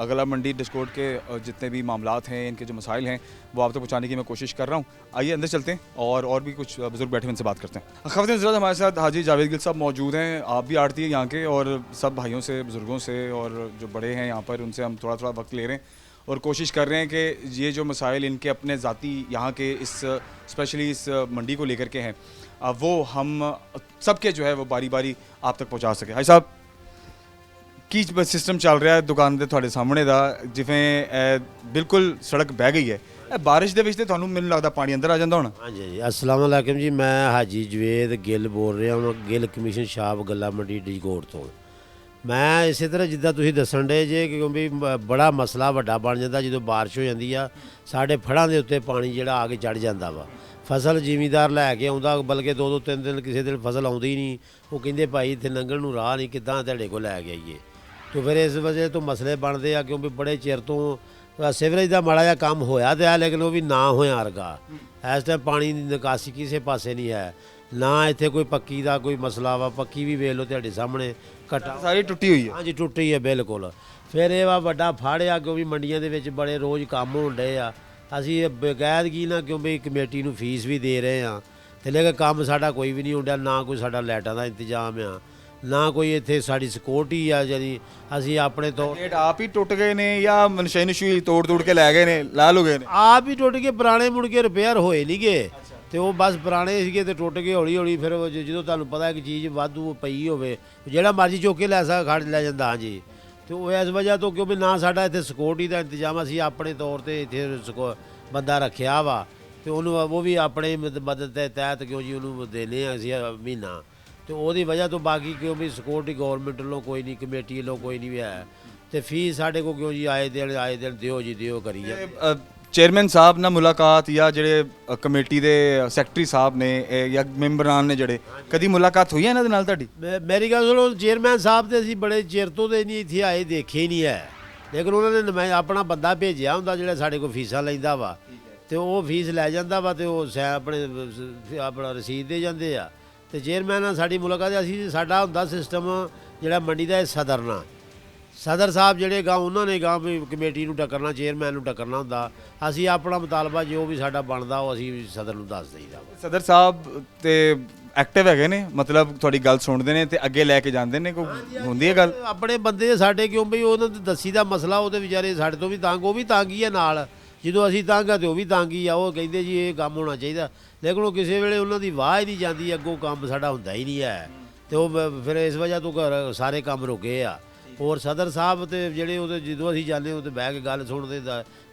गला मंडी डजकोट के जितने भी मामलात हैं, इनके जो मसाइल हैं वो आप तक पहुँचाने की मैं कोशिश कर रहा हूँ। आइए अंदर चलते हैं और भी कुछ बुज़ुर्ग बैठे हुए उनसे बात करते हैं। ख़वातीन हज़रात, हमारे साथ हाजी जावेद गिल साहब मौजूद हैं। आप भी आड़ती हैं यहाँ के और सब भाइयों से, बुज़ुर्गों से और जो बड़े हैं यहाँ पर, उनसे हम थोड़ा थोड़ा वक्त ले रहे हैं और कोशिश कर रहे हैं कि ये जो मसाइल इनके अपने ज़ाती यहाँ के इस स्पेशली इस मंडी को लेकर के हैं वो हम सबके जो है वो बारी बारी आप तक पहुँचा सके। भाई साहब की सिस्टम चल रहा है दुकान के थोड़े सामने का, जिवें बिल्कुल सड़क बह गई है, बारिश के विच तुहानूं मैनूं लगदा पानी अंदर आ जाता होना। हाँ जी, अस्सलाम वालेकुम जी, मैं हाजी जवेद गिल बोल रहा हूँ, गिल कमीशन शाप गला मंडी डजकोट तो। मैं इस तरह जिद्दां तुसीं दस्सण डे जे क्योंकि बड़ा मसला वड्डा बन जाता जो बारिश हो जाती है, साढ़े फड़ां दे उत्ते पानी जिहड़ा आ के चढ़ जाता वा। फसल जिमीदार लैके आउंदा, बल्कि 2-2 3 दिन किसी दिन फसल आउंदी ही नहीं, वो कहंदे भाई इत्थे लंघण नूं राह नहीं, किद्दां तुहाडे कोल लै के आईए। तो फिर इस वजह तो मसले बनते हैं क्योंकि बड़े चिर तो सीवरेज का माड़ा जिहा काम होया तो है लेकिन वो भी ना होया रगा। इस टाइम पानी की निकासी किसी पासे नहीं है, ना इत्थे कोई पक्की का कोई मसला वा, पक्की भी वेख लो तुहाडे सामने कट्टा सारी टुटी हुई है। हाँ जी, टुटी है बिल्कुल। फिर ये वा वड्डा फाड़िया क्योंकि मंडियां दे विच बड़े रोज़ काम होण डे आ, असीं बकायदगी ना क्योंकि कमेटी नूं फीस भी दे रहे हैं ते लेकिन काम साडा कोई भी नहीं होंदा, ना कोई साडा लाइटां दा इंतजाम आ, ना कोई इत्थे साडी सिक्योरिटी आ। जी असीं अपने तो गेट आप ही टुट गए ने या मनशे नशू तोड़ के लै गए ने, लाल हो गए ने? आप ही टुट के पुराने मुड़ के रिपेयर होए नहीं गए ਤੇ ਉਹ ਬਸ ਪੁਰਾਣੇ ਸੀਗੇ ਤੇ ਟੁੱਟ ਗਏ ਹੌਲੀ ਹੌਲੀ। ਫਿਰ ਉਹ ਜਦੋਂ ਤੁਹਾਨੂੰ ਪਤਾ ਇੱਕ ਚੀਜ਼ ਵਾਧੂ ਪਈ ਹੋਵੇ ਜਿਹੜਾ ਮਰਜ਼ੀ ਚੁੱਕ ਕੇ ਲੈ ਖੜ ਲੈ ਜਾਂਦਾ। ਹਾਂਜੀ, ਤੇ ਉਹ ਇਸ ਵਜ੍ਹਾ ਤੋਂ ਕਿਉਂਕਿ ਨਾ ਸਾਡਾ ਇੱਥੇ ਸਿਕਿਉਰਟੀ ਦਾ ਇੰਤਜ਼ਾਮ, ਅਸੀਂ ਆਪਣੇ ਤੌਰ ਤੇ ਇੱਥੇ ਬੰਦਾ ਰੱਖਿਆ ਵਾ ਤੇ ਉਹਨੂੰ ਉਹ ਵੀ ਆਪਣੇ ਮਦਦ ਦੇ ਤਹਿਤ ਕਿਉਂ ਜੀ ਉਹਨੂੰ ਦੇਨੇ ਆ ਅਸੀਂ ਮਹੀਨਾ, ਤੇ ਉਹਦੀ ਵਜ੍ਹਾ ਤੋਂ ਬਾਕੀ ਕਿਉਂ ਵੀ ਸਿਕਿਉਰਟੀ ਗੌਰਮੈਂਟ ਵੱਲੋਂ ਕੋਈ ਨਹੀਂ, ਕਮੇਟੀ ਵੱਲੋਂ ਕੋਈ ਨਹੀਂ ਵੀ ਹੈ, ਤੇ ਫੀਸ ਸਾਡੇ ਕੋਲ ਕਿਉਂ ਜੀ ਆਏ ਦਿਨ ਦਿਓ ਜੀ ਦਿਓ ਕਰੀ ਜਾਂਦੇ। ਚੇਅਰਮੈਨ ਸਾਹਿਬ ਨਾਲ ਮੁਲਾਕਾਤ ਜਾਂ ਜਿਹੜੇ ਕਮੇਟੀ ਦੇ ਸੈਕਟਰੀ ਸਾਹਿਬ ਨੇ ਜਾਂ ਮੈਂਬਰਾਂ ਨੇ ਜਿਹੜੇ ਕਦੀ ਮੁਲਾਕਾਤ ਹੋਈ ਹੈ ਇਹਨਾਂ ਦੇ ਨਾਲ ਤੁਹਾਡੀ? ਮੇਰੀ ਗੱਲ ਸੁਣੋ, ਚੇਅਰਮੈਨ ਸਾਹਿਬ ਤੇ ਅਸੀਂ ਬੜੇ ਚਿਰ ਤੋਂ ਦੇ ਨਹੀਂ ਇੱਥੇ ਆਏ, ਦੇਖੇ ਹੀ ਨਹੀਂ ਹੈ, ਲੇਕਿਨ ਉਹਨਾਂ ਨੇ ਆਪਣਾ ਬੰਦਾ ਭੇਜਿਆ ਹੁੰਦਾ ਜਿਹੜਾ ਸਾਡੇ ਕੋਲ ਫੀਸਾਂ ਲੈਂਦਾ ਵਾ, ਤੇ ਉਹ ਫੀਸ ਲੈ ਜਾਂਦਾ ਵਾ ਤੇ ਉਹ ਆਪਣਾ ਰਸੀਦ ਦੇ ਜਾਂਦੇ ਆ। ਤੇ ਚੇਅਰਮੈਨ ਨਾਲ ਸਾਡੀ ਮੁਲਾਕਾਤ, ਅਸੀਂ ਸਾਡਾ ਹੁੰਦਾ ਸਿਸਟਮ ਜਿਹੜਾ ਮੰਡੀ ਦਾ ਸਦਰ ਨਾਲ, ਸਦਰ ਸਾਹਿਬ ਜਿਹੜੇ ਗਾਂ ਉਹਨਾਂ ਨੇ ਗਾਂ ਵੀ ਕਮੇਟੀ ਨੂੰ ਟੱਕਰਨਾ, ਚੇਅਰਮੈਨ ਨੂੰ ਟੱਕਰਨਾ ਹੁੰਦਾ, ਅਸੀਂ ਆਪਣਾ ਮੁਤਾਲਬਾ ਜੋ ਵੀ ਸਾਡਾ ਬਣਦਾ ਉਹ ਅਸੀਂ ਸਦਰ ਨੂੰ ਦੱਸ ਦਈਦਾ। ਸਦਰ ਸਾਹਿਬ ਤੇ ਐਕਟਿਵ ਹੈਗੇ ਨੇ, ਮਤਲਬ ਤੁਹਾਡੀ ਗੱਲ ਸੁਣਦੇ ਨੇ ਤੇ ਅੱਗੇ ਲੈ ਕੇ ਜਾਂਦੇ ਨੇ, ਕੋਈ ਹੁੰਦੀ ਹੈ ਗੱਲ? ਆਪਣੇ ਬੰਦੇ ਸਾਡੇ ਕਿਉਂ ਬਈ ਉਹਨਾਂ ਦੇ ਦੱਸੀ ਦਾ ਮਸਲਾ, ਉਹਦੇ ਵਿਚਾਰੇ ਸਾਡੇ ਤੋਂ ਵੀ ਤੰਗ, ਉਹ ਵੀ ਤੰਗ ਹੀ ਆ ਨਾਲ, ਜਦੋਂ ਅਸੀਂ ਤੰਗ ਆ ਤੇ ਉਹ ਵੀ ਤੰਗ ਹੀ ਆ। ਉਹ ਕਹਿੰਦੇ ਜੀ ਇਹ ਕੰਮ ਹੋਣਾ ਚਾਹੀਦਾ, ਲੇਕਿਨ ਉਹ ਕਿਸੇ ਵੇਲੇ ਉਹਨਾਂ ਦੀ ਵਾਹ ਹੀ ਨਹੀਂ ਜਾਂਦੀ, ਅੱਗੋਂ ਕੰਮ ਸਾਡਾ ਹੁੰਦਾ ਹੀ ਨਹੀਂ ਹੈ, ਤੇ ਉਹ ਫਿਰ ਇਸ ਵਜ੍ਹਾ ਤੋਂ ਸਾਰੇ ਕੰਮ ਰੁਕੇ ਆ। ਹੋਰ ਸਦਰ ਸਾਹਿਬ ਤੇ ਜਿਹੜੇ ਉਹਦੇ ਜਦੋਂ ਅਸੀਂ ਜਾਂਦੇ ਉਹ ਤੇ ਬਹਿ ਕੇ ਗੱਲ ਸੁਣਦੇ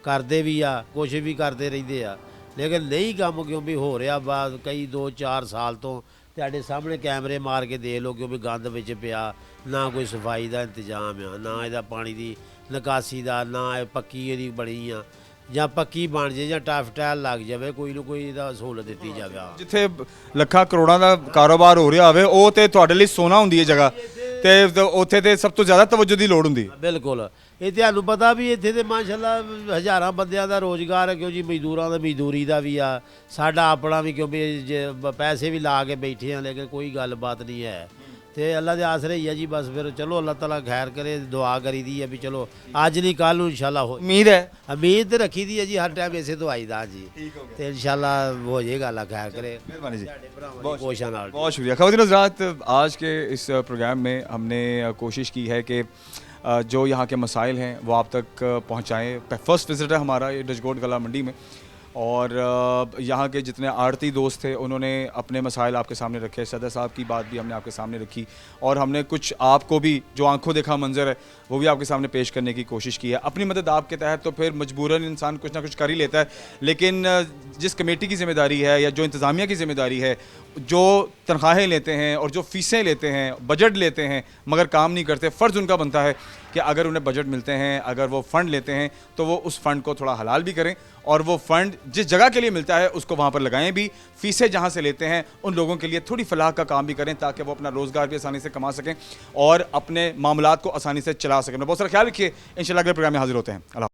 ਕਰਦੇ ਵੀ ਆ, ਕੁਛ ਵੀ ਕਰਦੇ ਰਹਿੰਦੇ ਆ, ਲੇਕਿਨ ਨਹੀਂ ਕੰਮ ਕਿਉਂ ਵੀ ਹੋ ਰਿਹਾ ਬਾਅਦ ਕਈ 2-4 ਸਾਲ ਤੋਂ ਤੁਹਾਡੇ ਸਾਹਮਣੇ ਕੈਮਰੇ ਮਾਰ ਕੇ ਦੇਖ ਲਓ, ਕਿਉਂ ਵੀ ਗੰਦ ਵਿੱਚ ਪਿਆ, ਨਾ ਕੋਈ ਸਫਾਈ ਦਾ ਇੰਤਜ਼ਾਮ ਆ, ਨਾ ਇਹਦਾ ਪਾਣੀ ਦੀ ਨਿਕਾਸੀ ਦਾ, ਨਾ ਇਹ ਪੱਕੀ ਇਹਦੀ ਬਣੀ ਆ, ਜਾਂ ਪੱਕੀ ਬਣ ਜੇ ਜਾਂ ਟਾਇਲ ਲੱਗ ਜਾਵੇ, ਕੋਈ ਨਾ ਕੋਈ ਇਹਦਾ ਸਹੂਲਤ ਦਿੱਤੀ ਜਾਵੇ। ਜਿੱਥੇ ਲੱਖਾਂ ਕਰੋੜਾਂ ਦਾ ਕਾਰੋਬਾਰ ਹੋ ਰਿਹਾ ਹੋਵੇ ਉਹ ਤੇ ਤੁਹਾਡੇ ਲਈ ਸੋਨਾ ਹੁੰਦੀ ਹੈ ਜਗ੍ਹਾ, ਤੇ ਉੱਥੇ ਤੇ ਸਭ ਤੋਂ ਜ਼ਿਆਦਾ ਤਵੱਜੋ ਦੀ ਲੋੜ ਹੁੰਦੀ ਹੈ। ਬਿਲਕੁਲ, ਇਹ ਤੁਹਾਨੂੰ ਪਤਾ ਵੀ ਇੱਥੇ ਤੇ ਮਾਸ਼ਾਅੱਲਾ ਹਜ਼ਾਰਾਂ ਬੰਦਿਆਂ ਦਾ ਰੋਜ਼ਗਾਰ ਹੈ, ਕਿਉਂ ਜੀ ਮਜ਼ਦੂਰਾਂ ਦਾ ਮਜ਼ਦੂਰੀ ਦਾ ਵੀ ਆ, ਸਾਡਾ ਆਪਣਾ ਵੀ, ਕਿਉਂ ਵੀ ਪੈਸੇ ਵੀ ਲਾ ਕੇ ਬੈਠੇ ਆ, ਲੇਕਿਨ ਕੋਈ ਗੱਲਬਾਤ ਨਹੀਂ ਹੈ, ਤੇ ਅੱਲਾ ਦੇ ਆਸਰੇ ਹੀ ਆ ਜੀ। ਬਸ ਫਿਰ ਚਲੋ ਅੱਲਾਹ ਤਾਲਾ ਖੈਰ ਕਰੇ, ਦੁਆ ਕਰੀਦੀ ਹੈ ਵੀ ਚਲੋ ਅੱਜ ਨਹੀਂ ਕੱਲ੍ਹ ਨੂੰ ਇਨਸ਼ਾਅੱਲਾ ਹੋ। ਉਮੀਦ ਹੈ, ਉਮੀਦ ਤੇ ਰੱਖੀ ਦੀ ਹੈ ਜੀ, ਹਰ ਟਾਈਮ ਇਸੇ ਤੋਂ ਆਈਦਾ ਜੀ, ਤੇ ਇਨशाला हो जाएगा, अल्लाह खैर करे। मेहरबानी जी, कोशिश बहुत शुक्रिया। ख़वातीन हज़रात, आज के इस प्रोग्राम में हमने कोशिश की है कि जो यहाँ के मसाइल हैं वो आप तक पहुँचाएँ। फर्स्ट विज़िट है हमारा ये डचगोट गला मंडी में, और यहाँ के जितने आड़ती दोस्त थे उन्होंने अपने मसाइल आपके सामने रखे, सदर साहब की बात भी हमने आपके सामने रखी, और हमने कुछ आपको भी जो आंखों देखा मंजर है वो भी आपके सामने पेश करने की कोशिश की है। अपनी मदद आपके तहत तो फिर मजबूरन इंसान कुछ ना कुछ कर ही लेता है, लेकिन जिस कमेटी की ज़िम्मेदारी है या जो इंतज़ामिया की ज़िम्मेदारी है, जो तनख्वाहें लेते हैं और जो फ़ीसें लेते हैं, बजट लेते हैं मगर काम नहीं करते, फ़र्ज़ उनका बनता है कि अगर उन्हें बजट मिलते हैं, अगर वो फ़ंड लेते हैं तो वो उस फ़ंड को थोड़ा हलाल भी करें, और वो फ़ंड जिस जगह के लिए मिलता है उसको वहाँ पर लगाएं भी। फ़ीसें जहाँ से लेते हैं उन लोगों के लिए थोड़ी फलाह का काम भी करें, ताकि वो अपना रोज़गार भी आसानी से कमा सकें और अपने मामलात को आसानी से चला सकें। बहुत सारा ख्याल रखिए, इंशाल्लाह अगले प्रोग्राम में हाजिर होते हैं। अल्लाह।